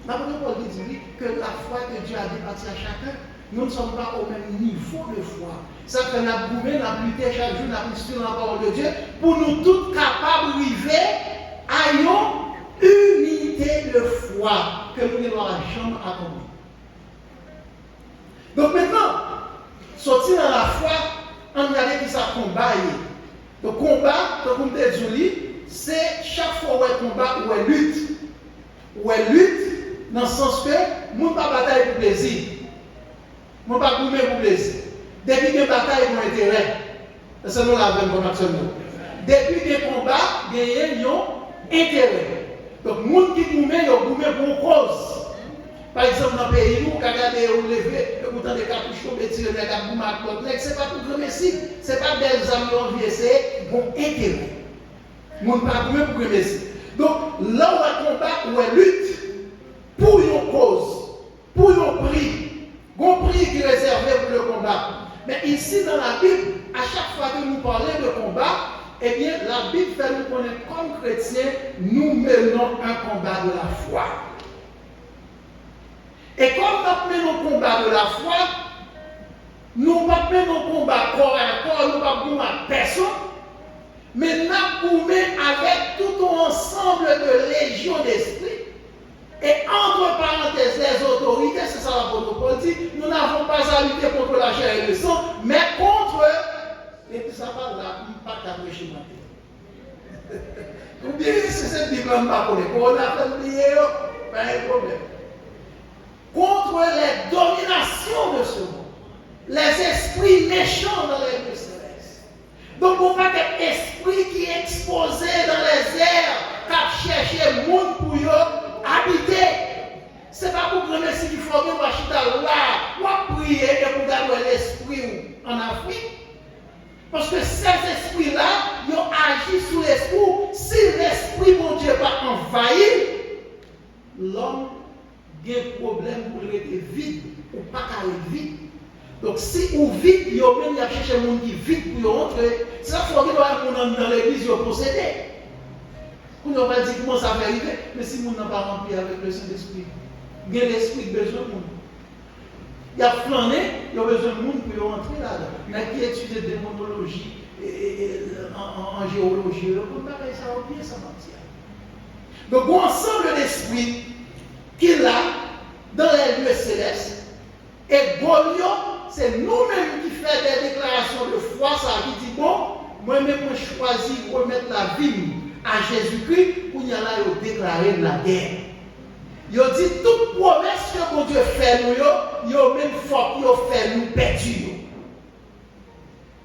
L'apôtre Paul dit que la foi que Dieu a départie à chacun, nous ne sommes pas au même niveau de foi. Ça fait qu'on a boumé, on a lutté chaque jour, on a pris la parole de Dieu, pour nous tous capables d'arriver à une unité de foi que nous n'avons jamais accomplie. Donc maintenant, sortir dans la foi, on regarde qui ça combat. Le combat, comme on dit, c'est chaque fois où il combat, où il lutte. Où il lutte, dans le sens que, nous ne pas bataille pour plaisir. Nous ne pas courir pour plaisir. Depuis que bataille pour intérêt, c'est nous la même comme action. Depuis que combat, il y a un intérêt. Donc, les gens qui courent, ils courent pour une cause. Par exemple, dans le pays, nous, quand on regarde ou lever, écoutant des cartouches tomber, tirer des cartouches, ce n'est pas pour grand messie. Ce n'est pas des amis qui ont envie, c'est bon intérêt. Nous ne pas courir pour grand messie. Donc, là où on combat, où on lutte, pour une cause, pour un prix, un prix qui est réservé pour le combat. Mais ici dans la Bible, à chaque fois que nous parlons de combat, eh bien la Bible fait nous connaître comme chrétiens, nous menons un combat de la foi. Et comme nous menons un combat de la foi, nous ne menons pas un combat corps à corps, nous ne menons pas personne, mais nous menons avec tout un ensemble de légions d'esprit. Et entre parenthèses, les autorités, c'est ça l'apôtre Paul dit, nous n'avons pas à lutter contre la chair et le sang, mais contre, et puis ça parle là, pas qu'à prêcher maintenant. Ou bien, c'est cette Bible là, on a fait oublier, pas un problème. Contre les dominations de ce monde, les esprits méchants dans les lieux célestes. Donc, on va être esprit qui est exposé dans les airs, qui a cherché le monde pour habiter. Ce n'est pas pour prendre si il faut que vous achetez là, ou prier et pour garder l'esprit en Afrique. Parce que ces esprits-là, ils ont agi sous l'esprit. Si l'esprit, mon Dieu, n'a pas envahi, l'homme a un problème pour rester vide ou pas aller vite. Donc, si ou vite, il y a même chercher un monde qui vite pour rentrer, c'est ça qu'il faut que nous dans l'église posséder. On ne va pas dire comment ça va arriver, mais si nous n'avons pas rempli avec le Saint-Esprit, il y a l'esprit qui a besoin de monde. Il y a flâné, il y a besoin de monde pour rentrer là-dedans. Il y a qui étudie la démonologie et en géologie, on ne peut pas ça au pied, ça mentir. Donc, ensemble d'esprit qui est là, dans les lieux célestes, et Goliath, c'est nous-mêmes qui faisons des déclarations de foi, ça qui dit, bon, moi-même, je choisis de remettre la vie à Jésus-Christ, pour y aller déclarer la guerre. Il dit, toute promesse que mon Dieu fait nous, il a même fort qu'il fait nous perdus.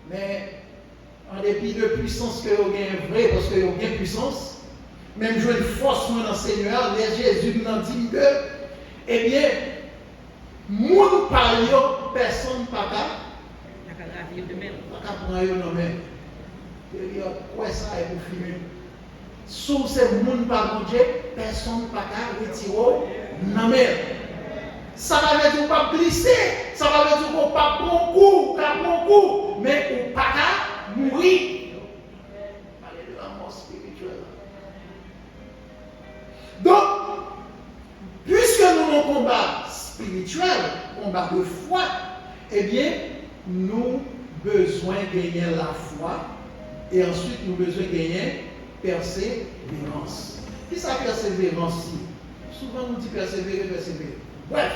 Mais, en dépit de puissance que vous avez vrai, parce que vous avez puissance, même jouer une force dans le Seigneur, les Jésus nous dit que, eh bien, moun par yo, personne pas qu'à prendre yo non mais quoi ça est pour finir. Sous ces moun par mon Dieu, personne pas qu'à retirer non mais ça va dire pas glisser, ça va dire qu'on pas bon coup, mais on pas qu'à mourir. Parler de la mort spirituelle. Donc, puisque nous avons un combat spirituel, combat de foi, eh bien, nous avons besoin de gagner la foi et ensuite nous avons besoin de gagner persévérance. Qui ça persévérance? Souvent on dit persévérer. Bref,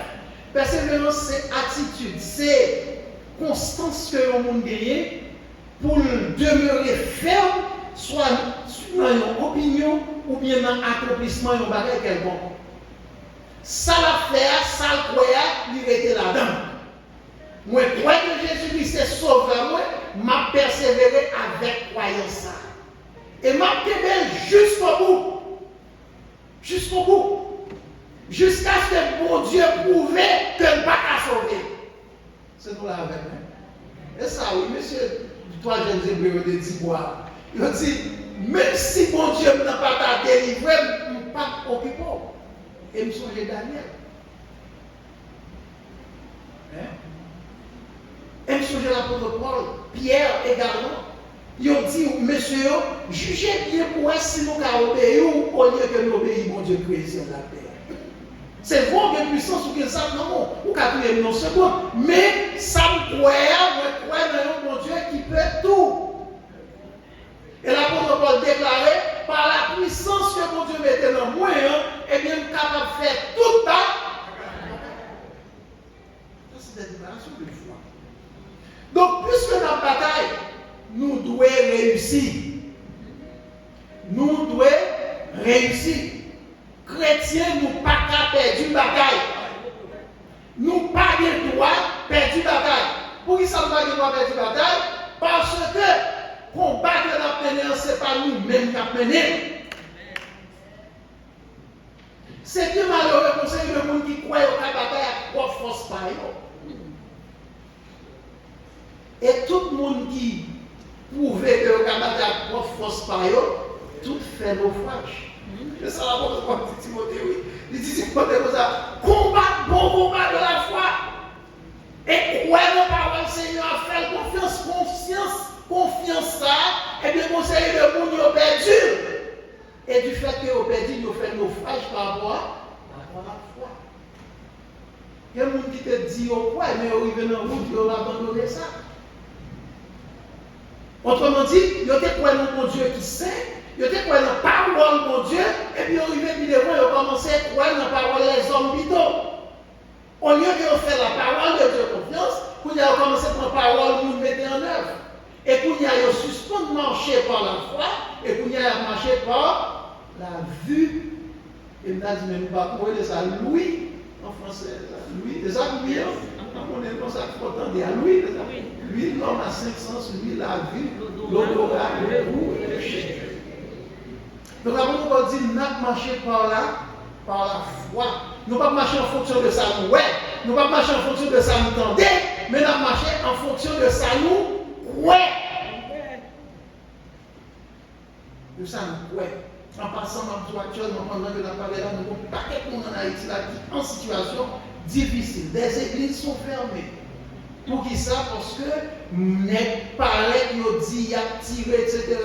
persévérance c'est attitude, c'est constance que l'on monde gagne pour demeurer ferme, soit dans une opinion ou bien dans l'accomplissement d'un bagage quelconque. Ça l'a fait, ça le croyait, il était là-dedans. Moi, crois que Jésus-Christ est sauveur, moi, m'a persévéré avec croyance. Et m'a tenu jusqu'au bout. Jusqu'au bout. Jusqu'à ce que mon Dieu prouve que ne pas qu'à sauver. C'est nous là avec nous. Et ça, oui, monsieur, toi, je vous ai dit quoi. Il a dit, même si mon Dieu n'a pas délivré, je ne suis pas occupé. Et me songe Daniel. Et me songe l'apôtre Paul, Pierre également. Ils ont dit, monsieur, jugez bien pour si nous avons obéi ou au lieu que nous obéissons, mon Dieu, créé sur la terre. C'est bon que puissance ou que ça, non, ou qu'à créer non second. Mais ça me croit dans mon Dieu qui peut tout. Et l'apôtre Paul déclarait, par la puissance que mon Dieu mettait dans moi, eh bien, nous capable de faire tout ça. Ça, c'est la déclaration de foi. Donc, puisque dans la bataille, nous devons réussir. Nous devons réussir. Chrétiens, nous pas qu'à perdre une bataille. Nous pas de droit perdre une bataille. Pour qui ça ne va pas perdre une bataille? Parce que combattre la peine, ce n'est pas nous-mêmes qui avons mené. C'est bien malheureux pour ceux de monde qui croient au bataille à trois forces par eux. Et tout le monde qui prouve que le bataille à trois forces par eux, tout fait naufrage. C'est ça la bonne de Timothée, oui. Il dit Timothée comme ça, combat, bon combat de la foi. Et croire dans la parole Seigneur, faire confiance ça, et bien conseiller de monde qui ont perdu. Et du fait que vous avez perdu, vous faites naufrage par rapport à la foi. Il y a des gens qui te disent, oh, ouais, mais ils arrivent dans la route, ils ont abandonné ça. Autrement dit, ils ont été dans mon Dieu qui sait. Ils étaient croyants dans la parole de mon Dieu, et puis ils arrivent devant, ils ont commencé à croire dans la parole des hommes plutôt. Au lieu de faire la parole de Dieu confiance, ils ont commencé à prendre la parole pour nous mettre en œuvre. Et puis ils ont suspendre marcher par la foi, et qu'on y a marché par la vue. Et nous avons dit, mais nous ne pouvons pas trouver ça Louis en français. Louis, c'est ça Louis, on est comme ça, il faut attendre à Louis. Lui, l'homme a 5 sens, lui, la vue, l'odorat, le goût et le chien. Donc, après, on va dire, nous avons marché par là, par la foi. Nous ne pouvons pas marcher en fonction de ça, nous, ouais. Nous ne pouvons pas marcher en fonction de ça, nous, tendez, mais nous avons marché en fonction de ça, nous, ouais. De ça, nous, ouais. En passant, actuellement, pendant que nous avons parlé là, nous avons un paquet de monde en Haïti là qui est en situation difficile. Des églises sont fermées. Pour qui ça? Parce que les parents qui ont dit, il y a tiré, etc.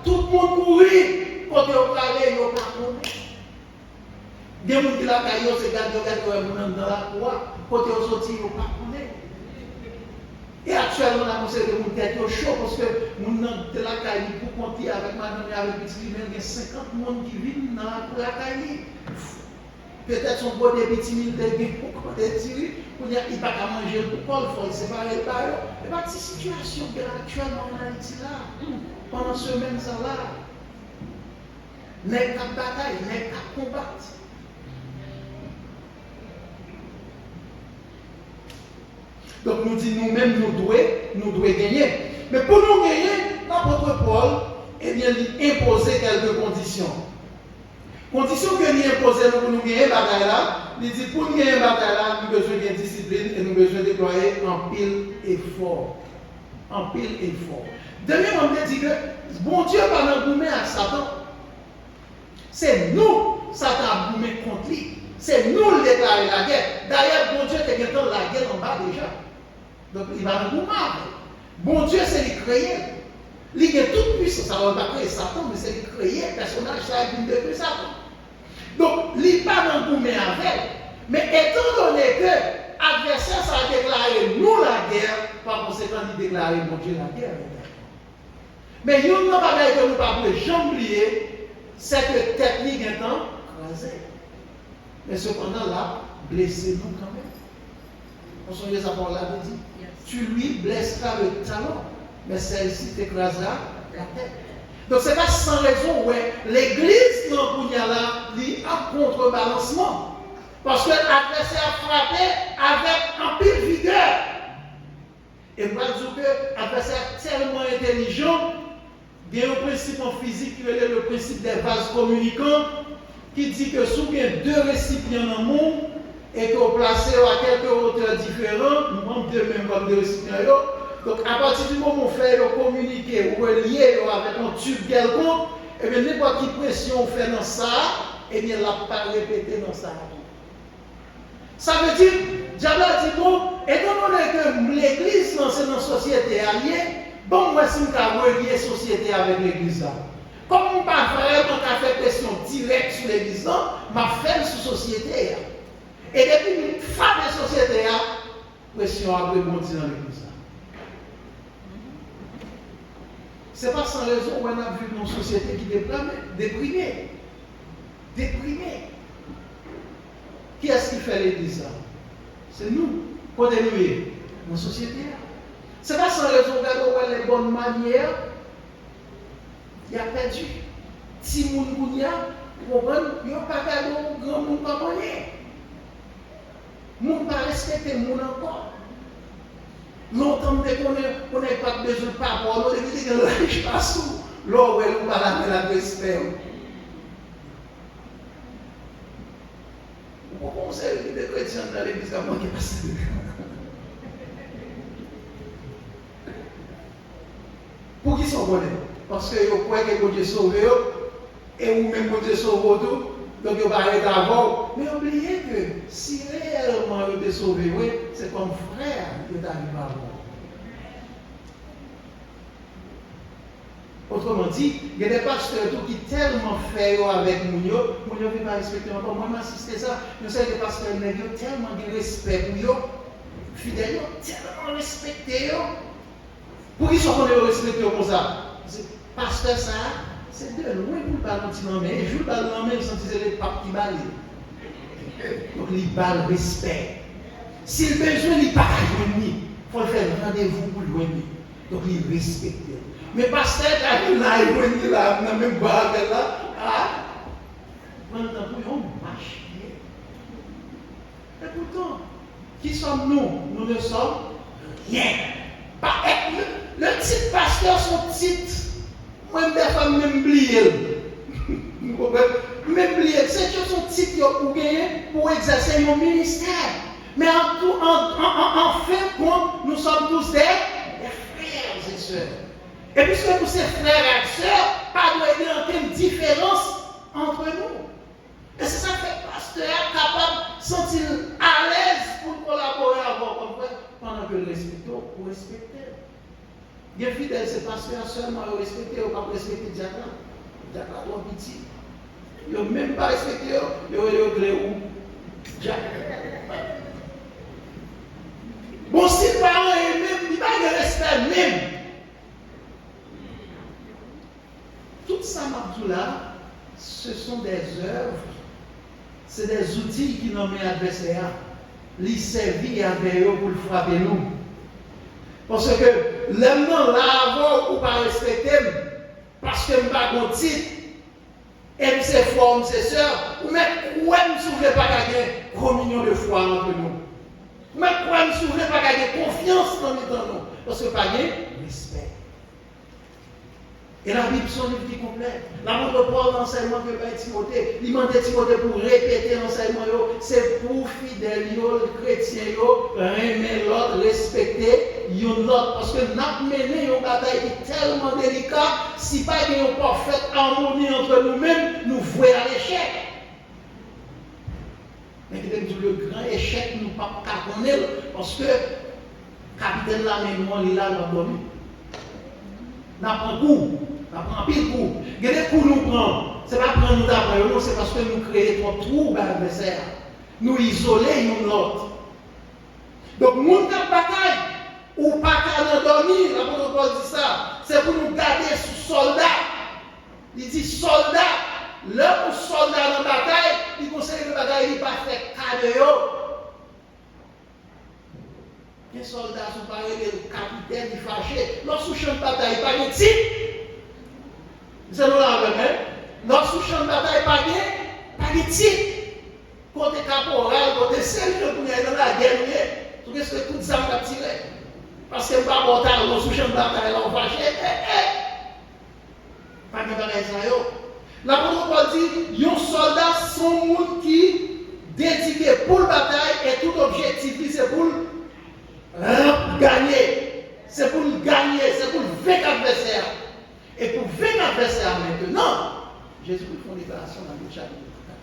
Tout le monde mourit. Quand ils ont parlé, ils n'ont pas compris. Des gens qui l'ont caillé, c'est gardé dans la croix. Quand ils ont sorti, ils n'ont pas compris. Et actuellement, on a conseillé de mon tête chaud parce que mon de la caille pour compter avec madame et avec petit il y a 50 personnes qui vivent dans la caille. Peut-être son bon des petits militaires pour compter tirer, pour dire il pas qu'à manger pour Paul, il faut séparer par eux. Et pas de situation qui est actuellement en Haïti là, pendant ce même ça là. N'est qu'à bataille, n'est qu'à combattre. Donc nous disons nous-mêmes, nous devons gagner. Mais pour nous gagner, l'apôtre Paul, eh bien, il imposait quelques conditions. Conditions que nous imposait pour nous gagner la bataille là, il dit pour nous gagner la bataille là, nous avons besoin de discipline et nous avons besoin de déployer en pile effort. En pile effort. Dernièrement, on dit que bon Dieu va nous goumer à Satan. C'est nous, Satan a goumé contre lui. C'est nous le déclarer la guerre. D'ailleurs, bon Dieu était quelqu'un de la guerre en bas déjà. Donc il va nous goumer. Bon Dieu, c'est le créer. Il est toute puissance. Ça ne va pas créer Satan, mais c'est le créer. Le personnage, ça a une de Satan. Donc, il n'est pas dans le goumer avec. Mais étant donné que l'adversaire, ça a déclaré nous la guerre, par conséquent, il déclare bon Dieu la guerre. Mais il n'y a pas que nous ne pouvons jamais oublier, c'est que technique est en crasé. Mais cependant, là, blessez-nous quand même. On se les apports là, dit, tu lui blesseras le talon, mais celle-ci t'écrasera la tête. Donc, ce n'est pas sans raison, ouais, l'église dans Kounyala dit un contrebalancement. Parce que l'adversaire a frappé avec un pile vigueur. Et moi, je dis que l'adversaire est tellement intelligent, il y a un principe en physique qui est le principe des vases communicants, qui dit que si vous avez deux récipients dans le monde et que vous placez à quelques hauteurs différentes, nous avons deux mêmes comme deux récipients. Donc, à partir du moment où on fait communiquer ou lier avec un tube quelconque, et bien n'importe quelle pression on fait dans ça, et bien la pas répéter dans ça. Ça veut dire, Diable a dit bon, étant donné que l'église c'est dans la société alliée, bon, moi si on a relié la société avec l'église là. Comme on ne peut pas vraiment faire pression directe sur l'église là, ma fait sur la société. Et depuis une femme de la société, pression a rebondir dans l'église là. Ce n'est pas sans raison où on a vu une société qui est déprimée. Déprimée. Qui est-ce qui fait l'église là? C'est nous. Quand nous sommes dans la société. Ce n'est pas sans raison où les bonnes manières, il y a perdu. Si moun kounya, vous comprenez, il n'y a pas de grand monde pas moyen. Moun pas respecter moun encore. Longtemps qu'on n'a pas besoin de parole, on a dit que l'âge passe tout. Là où elle n'a pas la respect. Pourquoi on sait que les chrétiens dans l'église avant qu'ils passent? Pour qui sont bonnets? Parce que vous croyez que Dieu sauve et vous-même Dieu sauve tout, donc vous parlez d'abord. Mais oubliez que si réellement vous êtes sauvé, oui, c'est comme frère que vous arrivez à vous. Autrement dit, il y a des pasteurs qui tellement fait avec Mounio ne peut pas respecter encore. Moi, j'assiste à ça. Je sais que les pasteurs ont tellement de respect pour eux, fidèles, tellement respecté. Pour qu'ils soient respectés comme ça? Pasteur, ça, c'est de loin pour le ballon de l'homme. Et je joue le ballon de l'homme, ils sont les papes qui balent. Donc, ils balent respect. Si le besoin n'est pas à joindre, il faut faire rendez-vous pour le joindre. Donc il respecte. Mais pasteur, quand il a venu là, dans même barre là, pendant que on marche. Et pourtant, qui sommes-nous? Nous ne sommes rien. Le titre pasteur, son titre, moi, des fois, même oublié. Même oublié. C'est son titre pour gagner, pour exercer mon ministère. Mais en fin de compte, nous sommes tous des frères et sœurs. Et puisque nous sommes frères et sœurs, pas de y avoir aucune différence entre nous. Et c'est ça que le pasteur est capable de se sentir à l'aise pour collaborer avec vous, pendant que le respecte, pour respecter. Bien fidèle, c'est pasteur seulement respecter, ou pas respecter Dieu. Dieu a trop petit. Il n'a même pas respecté, il a réglé où Dieu. Bon, si le parent est même, il n'a pas de respect même. Tout ça, Mabdoula, ce sont des œuvres, c'est des outils qui nous mettent adversaire. Ils servent avec eux pour le frapper nous. Parce que l'homme là, avant ou pas respecter, parce que je ne suis pas mon titre, et c'est frères, c'est sœurs, ou même quoi ne s'ouvre pas gagner communion de foi entre nous. Mais quoi ne s'ouvre pas gagner confiance dans nous. Parce que pas gagner respect. Et la Bible, son livre qui complète. L'apôtre Paul, l'enseignement que va Timothée, il demandait Timothée pour répéter l'enseignement, c'est pour fidèles, les chrétiens, aimer l'autre, respecter l'autre. Parce que nous menons une bataille qui est tellement délicate, si pas qu'il y a une parfaite harmonie entre nous-mêmes, nous voyons à l'échec. Mais le grand échec, nous ne pouvons pas connaître, parce que le capitaine là, il a dormi. Nous prenons coup, nous prenons pile coup. Il y a des coups nous prenons. Ce n'est pas prendre nous d'après nous, c'est parce que nous créons trop de troubles à l'adversaire. Nous isoler nous l'autre. Donc, nous avons bataille, ou pas qu'à dormir, l'apôtre Paul dit ça, c'est pour nous garder sous soldats. Il dit soldat, l'homme soldat dans la bataille, il conseille que la bataille n'est pas fait cadeau. Les soldats sont pas les capitaines, ils fâchés. Lorsque champ de bataille, pas de type. C'est nous là même. Lorsque champ de bataille, pas de type. Côté caporal, côté sérieux, pour aller dans la guerre, tout ce que tout ça va tirer. Parce que pas mortal, lorsque champ de bataille, on fâché. Pas de bataille, ça y est. L'apôtre Paul dit, les soldats sont des gens qui dédiés pour la bataille et tout objectif, c'est pour gagner. C'est pour gagner, c'est pour vaincre l'adversaire. Et pour vaincre l'adversaire maintenant, Jésus fait une déclaration dans le chapitre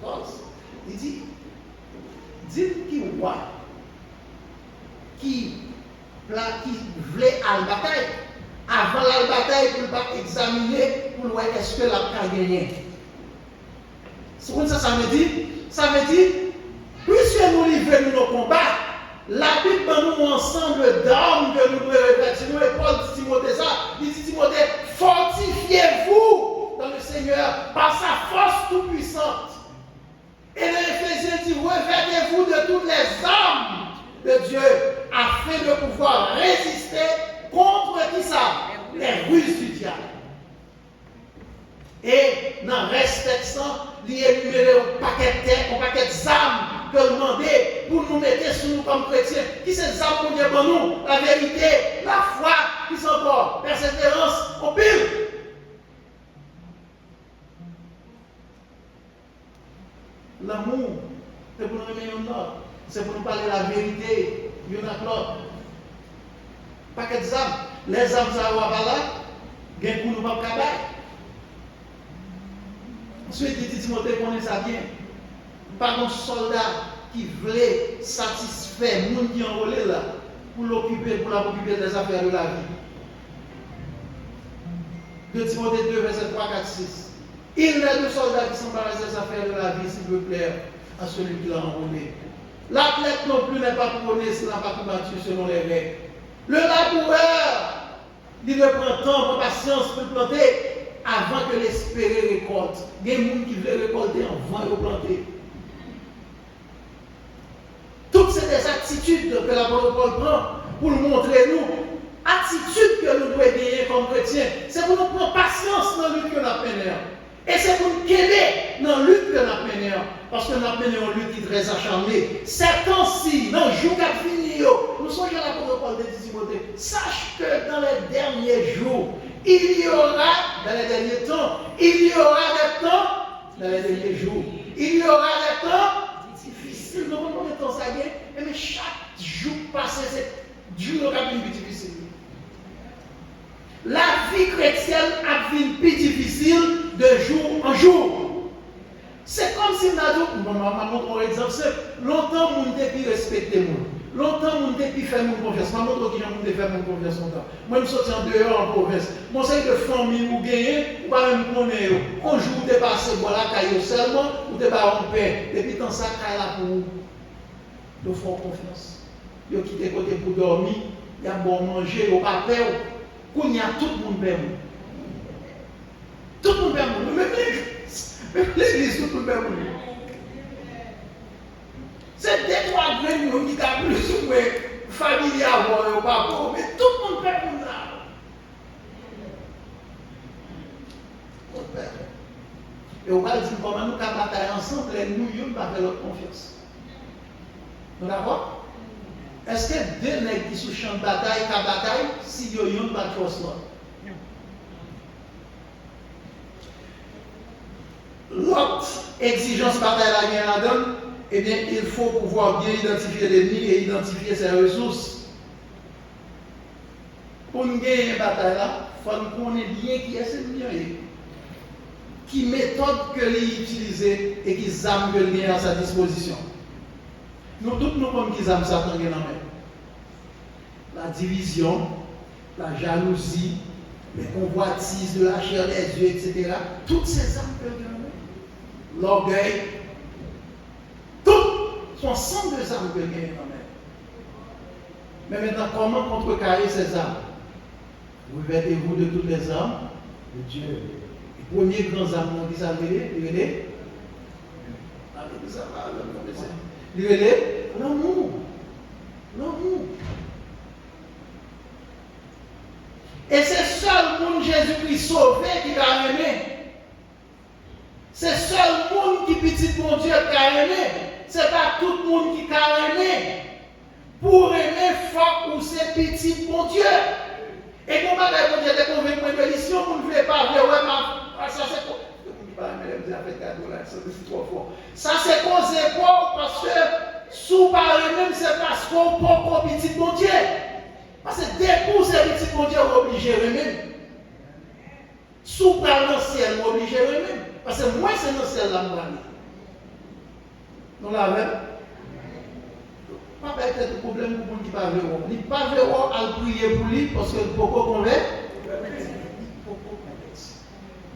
14. Il dit, dites qui roi qui voulait à la bataille, avant la bataille, pour ne pas examiner, pour voir est-ce que la a gagné. C'est comme ça veut dire? Ça veut dire, puisque nous livrons nos combats, la Bible nous un ensemble d'armes que nous devons réfléchir. Et Paul dit Timothée ça, il dit Timothée, fortifiez-vous dans le Seigneur par sa force toute-puissante. Et l'Éphésiens dit, revêtez-vous de toutes les armes de Dieu afin de pouvoir résister contre qui ça? Les ruses du diable. Et dans respect ça, il énumérer un paquet d'armes que nous demander pour nous mettre sur nous comme chrétiens. Qui c'est ça pour dire pour nous? La vérité, la foi, qui sont encore persévérance, au pire. L'amour, c'est pour nous aimer l'autre. C'est pour nous parler la vérité, il y en a l'autre. Paquet d'armes. Les armes, ça va pas là, il y a pour nous pas de. Ensuite, il dit Timothée connaît ça bien. Pas un soldat qui voulait satisfaire les gens qui ont enrôlé là pour l'occuper, pour l'occuper des affaires de la vie. De Timothée 2, verset 3, 4, 6. Il n'est de soldats qui s'embarrassent des affaires de la vie, s'il veut plaire à celui qui l'a enrôlé. L'athlète non plus n'est pas couronné s'il n'a pas combattu selon les règles. Le laboureur, il doit prendre temps, pour patience, pour planter avant que l'espérer récolte. Il y a des gens qui veulent récolter avant de planter. Toutes ces attitudes que l'apôtre Paul prend pour nous montrer nous attitude que nous devons gagner comme chrétiens. C'est pour nous prendre patience dans la lutte que nous avons menée. Et c'est pour nous aider dans la lutte que nous avons menée. Parce que nous avons mené une lutte qui est très acharnée. Ces temps-ci, dans le jour qui a fini, nous sommes à l'apôtre Paul de Timothée. Sache que dans les derniers jours, il y aura, dans les derniers temps, il y aura des temps, dans les derniers jours, il y aura des temps difficiles. Nous avons combien de temps ça gagne? Mais chaque jour passé, c'est jour qui est plus difficile. La vie chrétienne a été plus difficile de jour en jour. C'est comme si nous avons, je vais montrer un exemple simple. Longtemps, nous avons pu respecter nous. Longtemps, nous avons pu faire mon confiance. Je vais montrer qui j'ai faire mon confiance longtemps. Moi, je suis sorti en dehors en province. Mon conseil de famille, vous gagnez, ou pas même connaître. Un jour, vous dépassez la caillou seulement, vous dépassez en paix. Depuis tant ça, caille là pour vous. Nous faisons confiance. Vous quittez côté pour dormir, il y a bon manger, au pas peur. Quand il y a tout le monde perd. Tout le monde perd. Même l'église, tout le monde perd. C'est des trois graines qui ont plus ou moins famille à voir, pas mais tout le monde perd pour ça. Et on va dire comment nous avons bataillé ensemble, et nous, nous pas faire notre confiance. Nous d'accord? Est-ce que deux nègres qui sont champ de bataille, qui bataille, si ils n'ont pas de force là? L'autre exigence bataille la donne, eh bien, il faut pouvoir bien identifier l'ennemi et identifier ses ressources. Pour nous gagner une bataille là, il faut qu'on connaisse bien qui est ce ennemi, qui méthode que l'il utilise et qui armes que l'il a à sa disposition. Nous tous nous comme qui armes Satan dans la main. La division, la jalousie, les convoitises de la chair des yeux, etc. Toutes ces armes que l'il a dans la main. L'orgueil, toutes sont 102 armes que l'il a dans la main. Mais maintenant, comment contrecarrer ces armes? Vous vêtez-vous de toutes les armes de Dieu. Le premier grand arme, qui s'appelle l'amour. L'amour. Et c'est seul monde Jésus-Christ sauvé qui a aimé. C'est seul monde qui petit mon Dieu qui a aimé. C'est pas tout le monde qui a aimé. Pour aimer, faut ou c'est petit mon Dieu. Et comment on Dieu est convaincu de l'émission, vous ne voulez pas voir, ouais, ça c'est quoi? Ça c'est causé quoi? Parce que sous parler même, c'est parce qu'on peut petit mon Dieu. Parce que dès que c'est petit mon Dieu, on est obligé de même. Sous parler dans le ciel, on est obligé de même. Parce que moi, c'est dans le ciel là, nous l'avons. Pas peut-être de problème pour qui pas voir. Il pas voir à prier pour lui parce que pourquoi qu'on veut.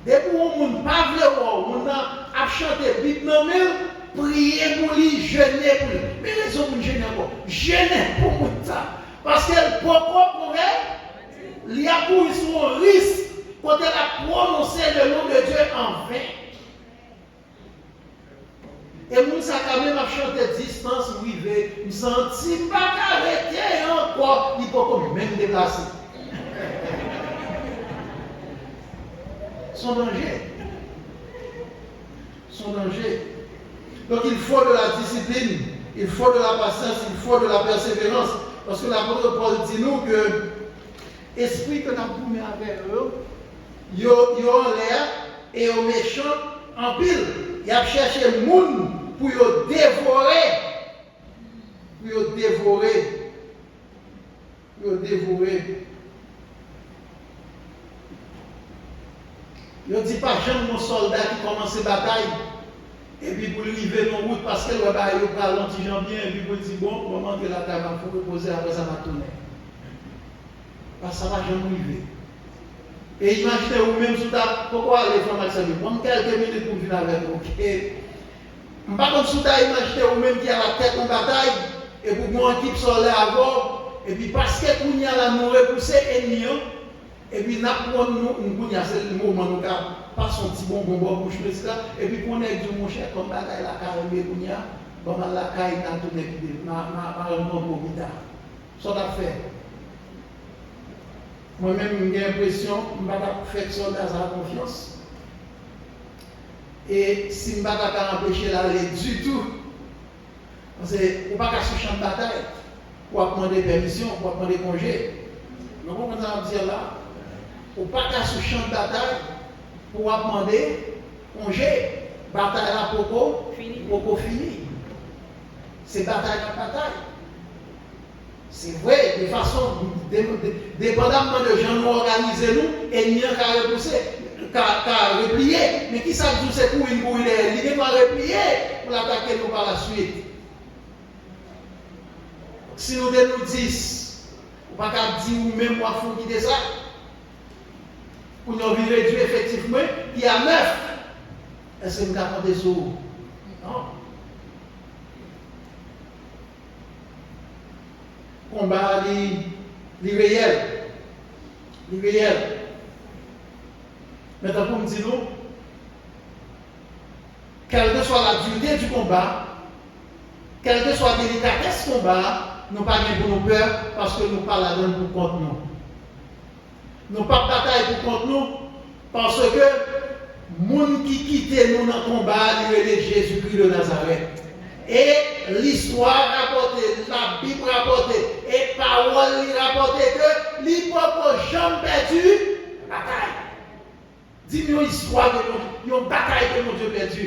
Dès que on ne pas voir, on a chanté Bible prier pour lui, jeûner pour lui. Mais les hommes ne jeûnent pas. Jeûner pour ça. Parce que pourquoi qu'on veut, il y a pour un risque quand elle a prononcé le nom de Dieu en vain. Et nous, ça quand même a chanté distance, oui, je me sentis pas arrêté encore, il peut même déplacer. Son danger. Son danger. Donc il faut de la discipline, il faut de la patience, il faut de la persévérance. Parce que l'apôtre Paul dit nous que l'esprit que nous avons mis avec eux, ils ont l'air et aux méchants en pile. Ils ont cherché le monde pour les dévorer. Pour les dévorer. Pour les dévorer. Ils ne disent pas jamais mon soldat qui commence la bataille. Et puis pour lui arriver dans la route parce que le bataille est ralenti bien. Et puis pour lui dire bon, moment que la table faut reposer après ça va tourner. Parce que ça va jamais arriver. Et imaginez vous-même sous ta. Pourquoi les femmes acceptent? Prends quelques minutes pour venir avec vous. Je ne sais pas comme sous ta imaginez vous-même qui a la tête en bataille. Et pour mon équipe solaire à bord. Et puis parce que nous y a la nous repousser ennemis. Et puis, nous avons c'est le moment où nous avons pas son petit bonbon bouche là. Et puis, pour nous dire, mon cher, comme bagaille la carrière, comme la caille, dans tout le monde, ma pour guitare. Ça va faire. Moi-même, j'ai l'impression que je ne vais pas faire soldat à confiance. Et si je ne vais pas empêcher l'aller du tout, parce que vous ne pouvez pas sur le champ de bataille pour demander permission, pour demander congé. Vous comprenez ce que je veux dire là? Vous ne pouvez pas sur le champ de bataille pour demander congé. Bataille là pour fini. C'est bataille à bataille. C'est vrai, de façon, dépendamment de gens nous organiser nous, et n'y a qu'à repousser, qu'à replier. Mais qui ça dit c'est pour une bouille, il n'est pas replier pour l'attaquer nous par la suite. Si nous nous disons, on ne peut pas dire ou même moi faut quitter ça, pour nous vivre réduit effectivement, qui a 9. Est-ce que nous avons des sous? Non. Combat les réels. Maintenant, pour me dire, quelle que soit la dureté du combat, quelle que soit la délicatesse du combat, nous ne pas pour nos peurs parce que nous ne pas la donne pour contre nous. Nous pas bataille pour contre nous parce que les gens qui quittent nous dans le combat, c'est Jésus-Christ de Nazareth. Et l'histoire rapportée, la Bible rapportée, et parole rapportée que les propres gens perdus, bataille. Dis-nous une histoire de une bataille que mon Dieu perdu.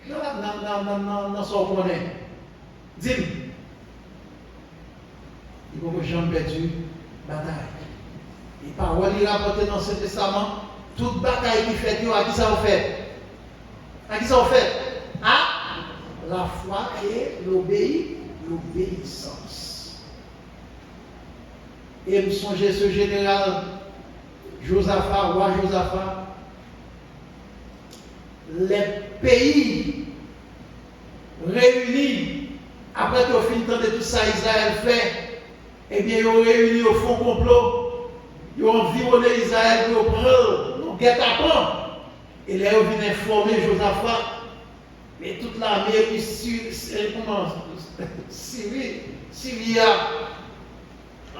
Non, ça on connaît. Dis-nous. Les propres gens perdus, bataille. Et parole rapportée dans ce testament, toute bataille qui fait, à qui ça on fait? À qui ça on fait? À la foi et l'obéissance. Et me songez ce général Josaphat, roi Josaphat, les pays réunis, après qu'on finit de tout ça, Israël fait, eh bien, ils ont réuni au fond complot, ils ont environné Israël pour prendre, guet-apens. Et là, ils viennent informer Josaphat. Mais toute l'armée qui Syrie a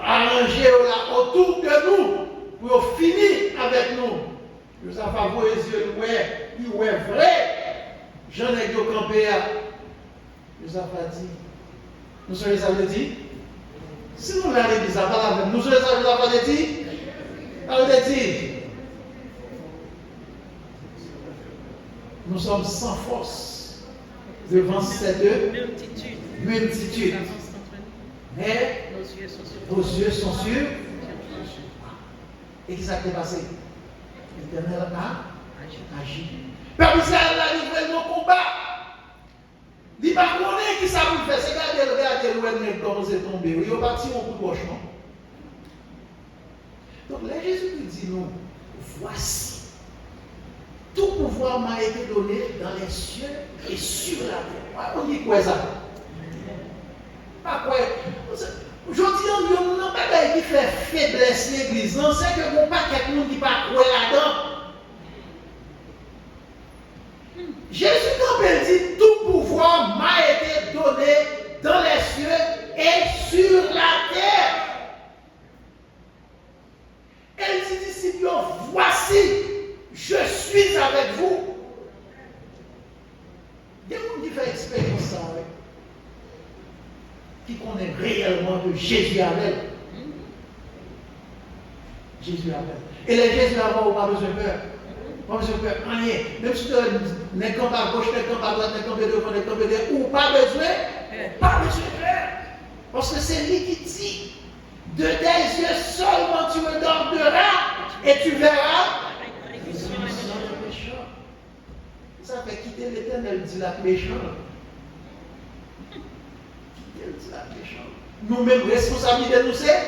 arrangé autour de nous pour finir avec nous. Nous avons vu les yeux, il est vrai. J'en ai dit au campé. Nous avons dit. Nous sommes les avons dit. Si nous l'avons dit, ça va la même. Nous sommes les avons dit. Avons dit. Nous sommes sans force devant cette multitude. Mais nos yeux sont sur. Et qu'est-ce qui s'est passé? L'Éternel a agi. Peuple Israël a livré nos combats. Il va connaître qui ça vous fait. C'est regarder le comment c'est tombé. Il est parti au coup de gauche. Donc là, Jésus dit nous, voici. Tout pouvoir m'a été donné dans les cieux et sur la terre. On dit quoi ça? Pas quoi? Je dis, on n'a pas qui fait faiblesse l'église. Non, c'est que mon paquet de monde qui pas quoi là-dedans. Jésus quand dit, tout pouvoir m'a été donné dans les cieux et sur la terre. Elle dit, disciples, voici. Je suis avec vous. Il y a des gens qui font expérience avec. Qui connaît réellement que Jésus avec. Jésus avec. Et les Jésus avec, on n'a pas besoin de peur. Pas besoin de peur, rien. Même si tu as un camp à gauche, un camp à droite, un camp à devant, un camp à derrière, ou pas besoin de peur. Parce que c'est lui qui dit, de tes yeux seulement tu me dormiras et tu verras. Ça fait quitter l'Éternel, dit la méchante. Nous-mêmes, responsabilité nous c'est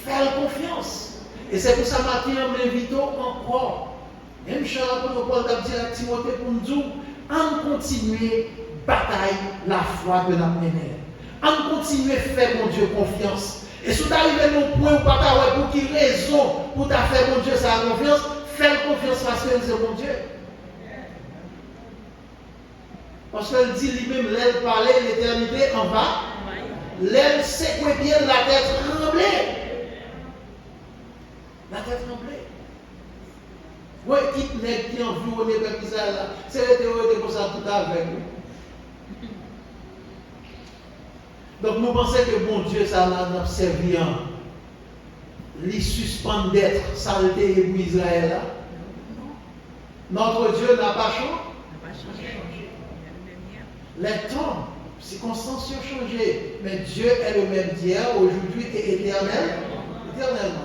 faire confiance. Et c'est pour ça que nous m'invitons encore. Même Charles Paul a dit à Timothée pour nous dire, en continuer bataille la foi de la mener. En continuer faire mon Dieu confiance. Et si vous arrivez au point où vous pour quelle raison pour faire mon Dieu sa confiance, faire confiance parce que c'est mon Dieu. Parce qu'elle dit lui-même, l'aile parlait, l'éternité en bas, l'aile secouait bien la tête tremblée. La tête tremblée. Oui, qui n'est qui environné comme Israël là, c'est les théories comme ça tout avec nous. Donc nous pensons que bon Dieu, ça l'a servi en les suspend d'être saleté pour Israël là. Notre Dieu n'a pas changé. Les temps, les circonstances ont changé, mais Dieu est le même d'hier, aujourd'hui et éternellement.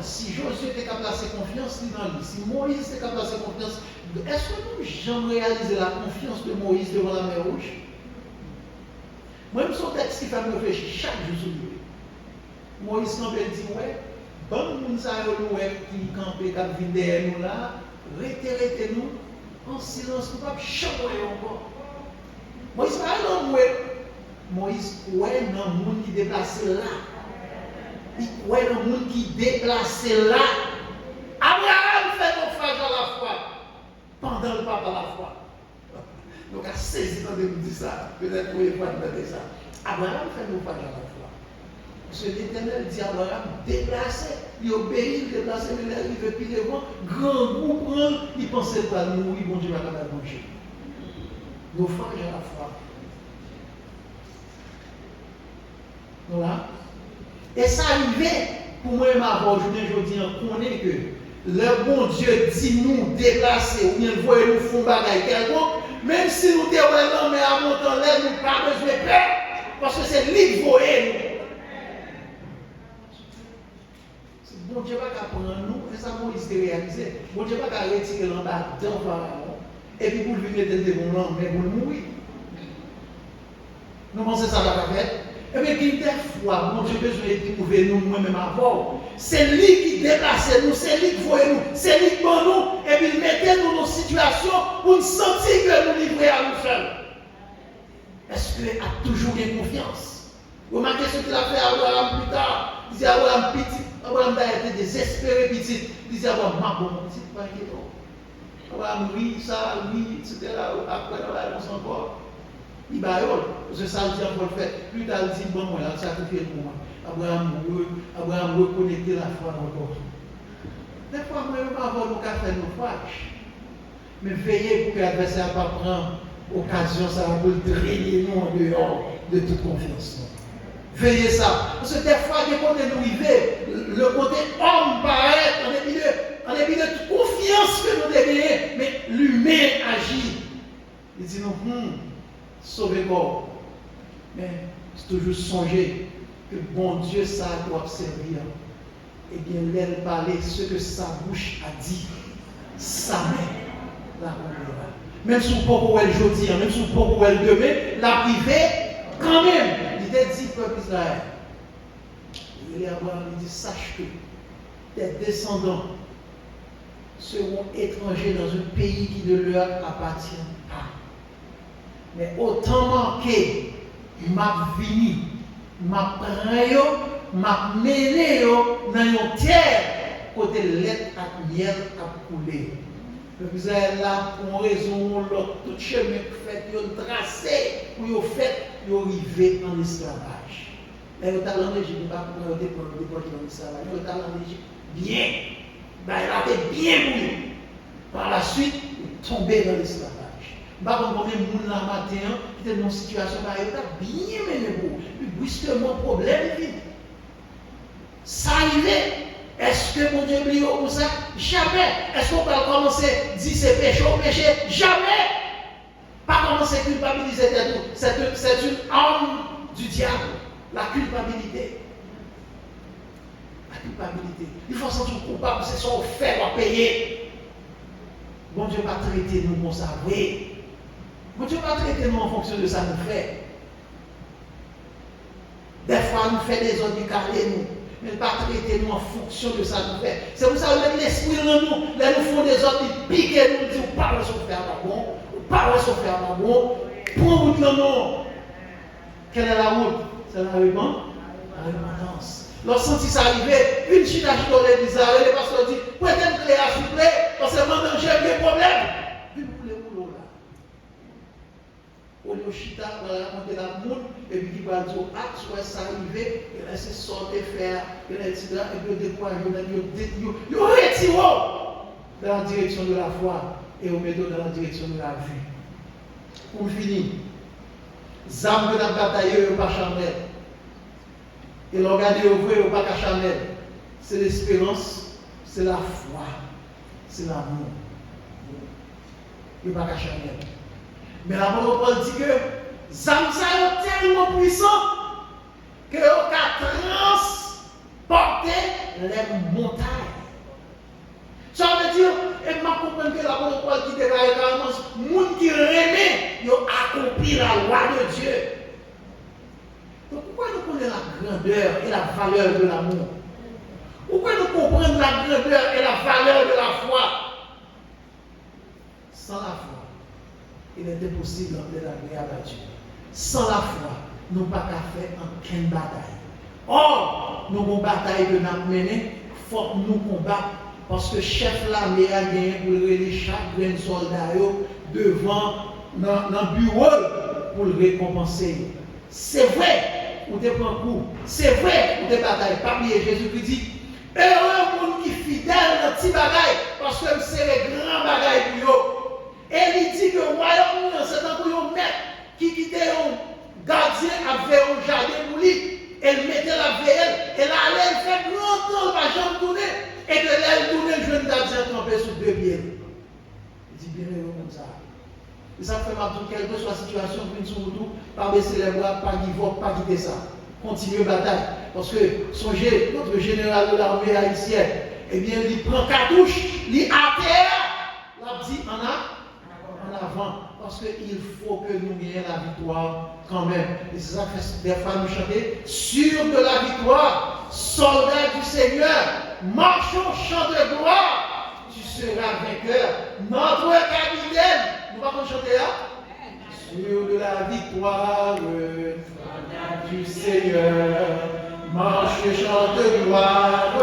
Si Josué était capable de placer confiance dans lui, si Moïse était capable de placer confiance, est-ce que nous jamais réalisé la confiance de Moïse devant la mer Rouge? Moi, je me suis texte qui fait me réfléchir chaque jour sur lui. Moïse campé dit, ouais, bon, nous savons qui campé, qui vient derrière nous là, retirez-nous en silence, nous ne pouvons pas changer encore. Moïse pas un homme, Moïse, ouais, non, monde qui déplace là. Ouais, le monde qui déplace là. Abraham fait naufrage à la fois. Pendant le pape à la fois. Donc, à 16 ans de nous dire ça. Peut-être que vous pouvez pas dire ça. Abraham fait naufrage à la fois. Parce que l'Éternel dit à Abraham, déplacé. Il obéit, il déplace, il arrive, puis il vent. Grand goût prend, il pensait pas nous, oui, bon Dieu va quand même manger. Naufrage à la fois. Voilà. Et ça arrivait, pour moi et ma voix, je dis, on connaît que le bon Dieu dit nous déplacer, ou bien voyer nous font bagaille quelconque, même si nous déroulons, mais à mon temps là, nous pas besoin de peur, parce que c'est lui qui voyait nous. Bon Dieu va prendre nous, et ça Moïse a réalisé. Bon Dieu va retirer l'embarras d'un pharaon, et puis pour le venir devant l'homme, mais pour le mourir. Nous pensons que ça va faire. Et bien, qu'il des fois, mon Dieu besoin d'éprouver nous, moi-même avant. C'est lui qui déplace nous, c'est lui qui voit nous, c'est lui qui prend nous, et puis il mettait nous dans une situation où nous sentions que nous livrons à nous seuls. Est-ce qu'il a toujours eu confiance? Vous remarquez ce qu'il a fait à Abraham plus tard. Il dit à Abraham petit, Abraham a été désespéré petit. Il dit à Abraham, ma bonne petite, pas inquiétant. Abraham, oui, ça, oui, etc. Après, on va réponse encore. Il va parce que ça le dit encore le fait. Plus tard, il dit, bon, moi, là, ça fait pour moi. Abraham reconnecter la foi dans le corps. Des fois, moi, je vais avoir l'occasion de naufrage. Mais veillez pour que l'adversaire ne pas prendre occasion, ça va vous drainer nous en dehors de toute confiance. Veillez ça. Parce que des fois, il y a des côtés nous le côté homme paraît en dépit de toute confiance que nous devons, mais l'humain agit. Il dit, non, sauvez-moi. Mais c'est toujours songer que bon Dieu, ça doit servir. Et bien, l'aile parler ce que sa bouche a dit, sa main la rendra. Même si vous ne pouvez pas aujourd'hui, même si vous ne pouvez pas demain, la privée, quand même, il a dit, peuple Israël. Il dit, sache que tes descendants seront étrangers dans un pays qui ne leur appartient pas. Mais autant manqué, m'a vini, m'a pris, m'a mené dans une terre côté lettre à miel à couler. Le Israël là, pour une raison ou l'autre, tout chemin fait, ils ont tracé, pour ils ont fait, ils ont arrivé en esclavage. Et ils ont allé en Égypte, pas pour dépendre en esclavage, ils ont allé en Égypte bien. Ben, il a été bien mouillé. Par la suite, ils sont tombés dans l'esclavage. Pas comme combien de monde là matin qui était dans une situation pareille, il a bien mené pour. Puis brusquement, problème vite. Ça arrivait. Est-ce que mon Dieu oublie comme ça? Jamais. Est-ce qu'on peut commencer à dire c'est péché ou péché? Jamais. Pas commencer à culpabiliser tout. C'est une arme du diable. La culpabilité. La culpabilité. Il faut sentir coupable, c'est son fait à payer. Bon Dieu va traiter nous comme ça, oui. Bon Dieu va traiter nous en fonction de ça nous fait. Des fois, nous fait des ordres du carré, nous. Mais pas traiter nous en fonction de ça nous fait. C'est pour ça que l'esprit en nous, là nous font des ordres qui piquent, nous disons, pas de son frère bon, pas de son frère bon, pour route non. Quelle est la route? C'est la repentance. Lorsqu'on sent ça arriver, une chita dans l'église, le pasteur dit, peut-être clé à souffler, parce que maintenant j'ai des problèmes. Puis vous voulez là. Au lieu chita, on va raconter la monde, et puis qui va dire, ah, soit ça arrivé, et là, c'est sortir faire, et là, etc., et puis décourager, ils retirent dans la direction de la foi, et on met dans la direction de la vie. Pour finir, les âmes de la bataille, ils ne sont pas charnelles. Et l'organe est vrai, ils ne sont pas charnelles. C'est l'espérance, c'est la foi, c'est l'amour. Il ne sont pas charnelles. Mais l'apôtre Paul dit que les âmes sont tellement puissantes que ils ont transporter les montagnes. Ça veut dire, et m'a compris que l'apôtre Paul qui déclare carrément, les gens qui remet, ils ont accompli la loi de Dieu. Donc pourquoi nous connaissons la grandeur et la valeur de l'amour? Pourquoi nous comprenons la grandeur et la valeur de la foi? Sans la foi, il est impossible d'entrer l'agréable à Dieu. Sans la foi, nous ne pouvons pas faire aucune bataille. Or, nous avons une bataille que nous avons menée, il faut que nous combattre. Parce que le chef l'armée a gagné pour les chaque grain soldat devant dans le bureau pour le récompenser. C'est vrai, on te prend un coup. C'est vrai, on te bataille. Pas oublier Jésus-Christ dit, heureux monde qui est fidèle dans les petits bagailles, parce que c'est les grands bagailles pour eux. Et il dit que le royaume, c'est un pour un maître qui quittait un gardien avec un jardin pour lui. Elle mettait la veille, elle allait faire longtemps, elle ne va jamais tourner. Et que l'aile tourne, je ne t'ai trempé sur 2 pieds. Il dit bien comme ça. Et ça fait maintenant, quelle que soit la situation, une sur tout, pas baisser les bras, pas guiver, pas quitter ça. Continuer la bataille. Parce que, songez, notre général de l'armée haïtienne, eh bien, il prend cartouche, il à terre, il dit en avant. Parce qu'il faut que nous ayons la victoire quand même. Et c'est ça que des fois nous chanter sur de la victoire, soldat du Seigneur. Marchons chant de gloire, tu seras vainqueur. Notre capitaine, nous allons chanter là. Sur de la victoire du Seigneur, marche chant de gloire,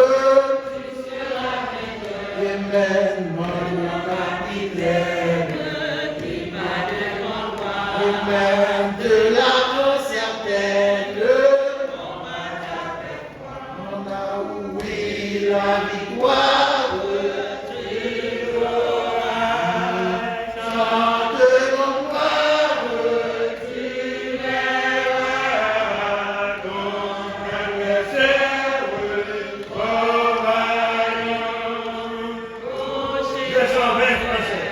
tu seras vainqueur. Amen, notre capitaine, amen, de la certaine. La victoire, tu l'auras, chante de gloire, tu verras ton adversaire, vaillant. 220 français,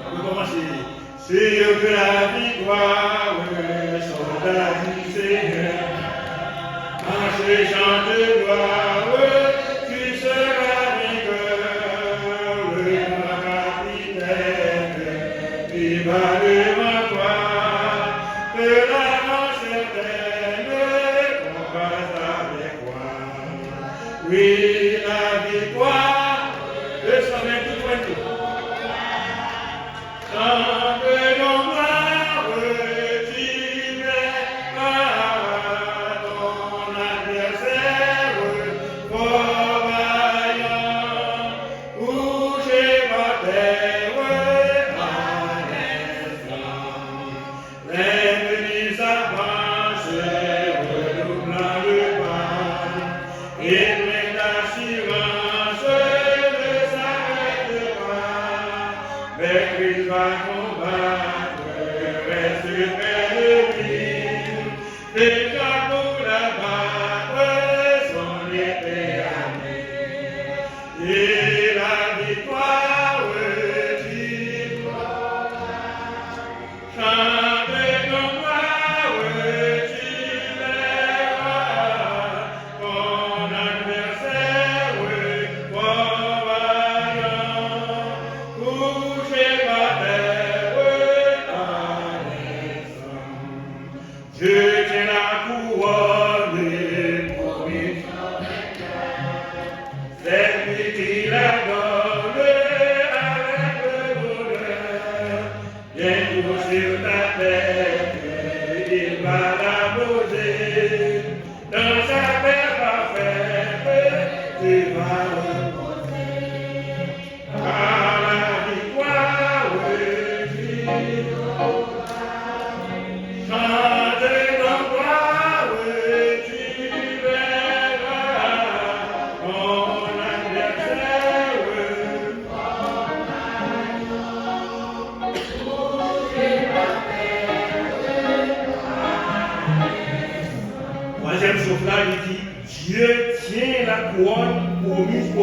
on va commencer. Sur de la victoire, soldat du Seigneur. Les gens de gloire, tu seras vainqueur, le capitaine, qui va devant toi, de la mort certaine, combat avec toi. Oui, la victoire, 222. Chante de gloire, tu verras.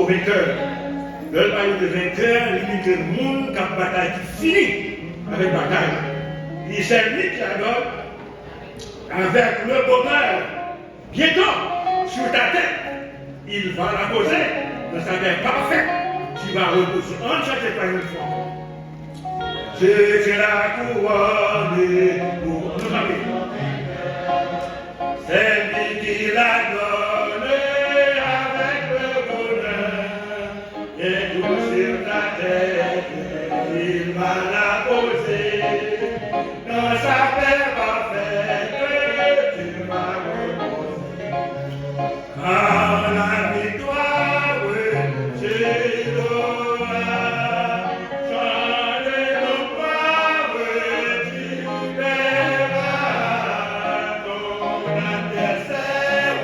au vainqueur. Le parle de vainqueur, il dit que le monde qui a bataille qui finit avec bataille. Il s'est mis alors avec le bonheur bientôt sur ta tête. Il va la poser dans sa main parfaite. Tu vas reposer. On ne cherche pas une fois. C'est la couronne pour nous appeler. C'est lui qui l'a donné avec le bonheur. Et tout sur ta tête, il va la poser. Dans sa paix parfaite, tu vas reposer. Car la victoire, c'est l'honneur. Chantez nos paroles, tu verras ton adversaire,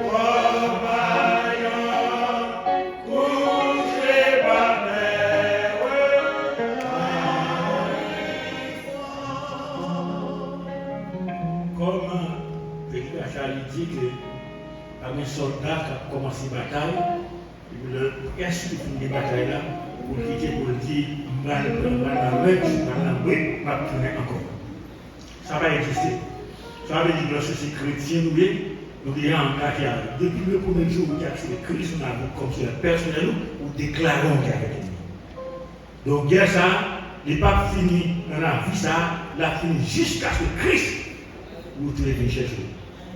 oh vaillant, couché par terre. Comme Petit Charlie dit que un soldat qui a commencé la bataille, le principe de la bataille là, pour quitter pour dire, mal pas tourner encore. Ça va exister. Ça veut dire que lorsque c'est chrétien, nous devons engagé depuis le premier jour où il y a Christ, on a comme c'est personnel, nous déclarons qu'il y a avec nous. Donc, guerre ça, n'est pas fini dans la vie, ça, la fini jusqu'à ce que Christ vous trouvez venir chercher.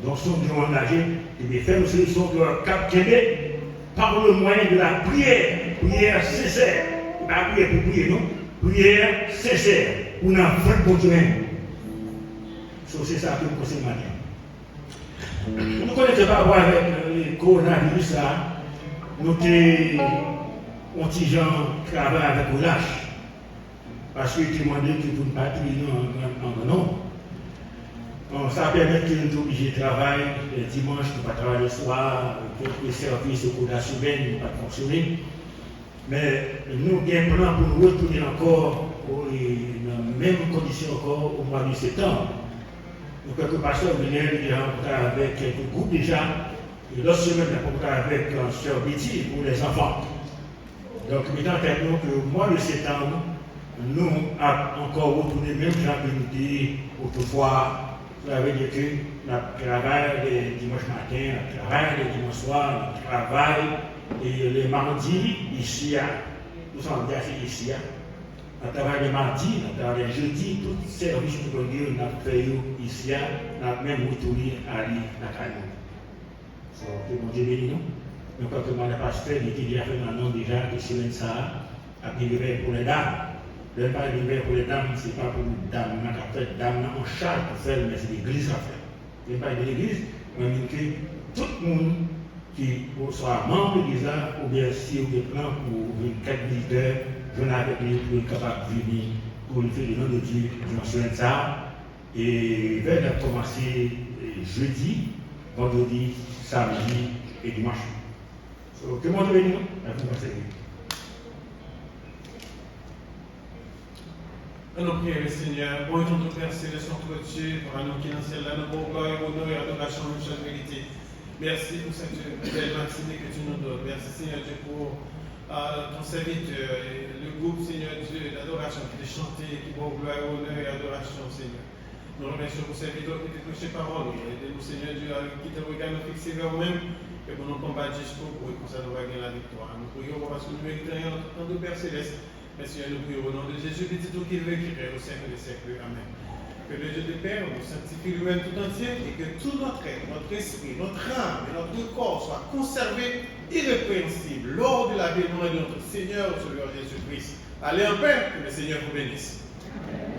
Donc, si nous devons engager, et faire nos solutions de leur cap par le moyen de la prière sincère. Pas prière pour prier, non? Prière sincère. Pour nous faire continuer. C'est ça que nous conseillons maintenant. Nous ne connaissons pas avec le coronavirus, nous avons un petit gens qui travaillent avec relâche. Parce qu'ils demandaient que vous ne pas prier en grand nombre. Ça permet que nous sommes obligés de travailler le dimanche, nous ne pas travailler le soir, que les services au cours de la semaine ne pas fonctionner. Mais nous avons un plan pour nous retourner encore dans les mêmes conditions encore au mois de septembre. Nous, quelques pasteurs venaient rencontrer avec quelques groupes déjà. Et l'autre semaine, nous avons rencontré avec Sœur Betty pour les enfants. Donc, mettons en tête que au mois de septembre, nous avons encore retourné même gens que nous disions autrefois. Ça veut dire que nous travaillons les dimanches matin, nous travaillons les dimanches soirs, nous travaillons les mardis ici. Nous sommes ici. Nous travaillons les mardis, nous travaillons les jeudis, tous les services que nous avons fait ici, nous avons même retourné à la Caille. C'est mon Dieu béni, nous. Mais quand on a pasteur, il était déjà fait maintenant déjà que semaine ça a arrivé pour les dames. Le pas arrivé pour les dames, ce n'est pas pour les dames, on a fait dames en charge pour faire, mais c'est l'église à faire. Ce n'est pas de l'église, mais que tout le monde qui soit membre de l'église ou bien si on est plan pour 4 visiteurs, venir avec lui pour être capable de venir pour le faire le nom de Dieu dans ce ça. Et il va commencer jeudi, vendredi, samedi et dimanche. Que le monde bénisse, la vous conseille. Allons prier le Seigneur. Bon et ton Père céleste, notre Dieu, pour un nom qui est dans le ciel, là, nous pour gloire, honneur et adoration, nous chaque vérité. Merci pour cette belle matinée que tu nous donnes. Merci Seigneur Dieu pour ton serviteur, le groupe Seigneur Dieu d'adoration qui t'a chanté, qui pour gloire, honneur et adoration Seigneur. Nous remercions pour cette vidéo qui t'a prêché parole. Aidez-nous Seigneur Dieu à quitter le regard, nous fixer vers nous-mêmes et pour nous combattre jusqu'au bout et pour ça nous va gagner la victoire. Nous prions parce que nous méritons rien en tant que Père céleste. Mais Seigneur, nous prions au nom de Jésus, petit tout qu'il veut, qui est au siècle des siècles. Amen. Que le Dieu de Père nous sanctifie lui-même tout entier et que tout notre être, notre esprit, notre âme et notre corps soient conservés irrépréhensibles lors de la venue de notre Seigneur, Jésus-Christ. Allez en paix, que le Seigneur vous bénisse. Amen.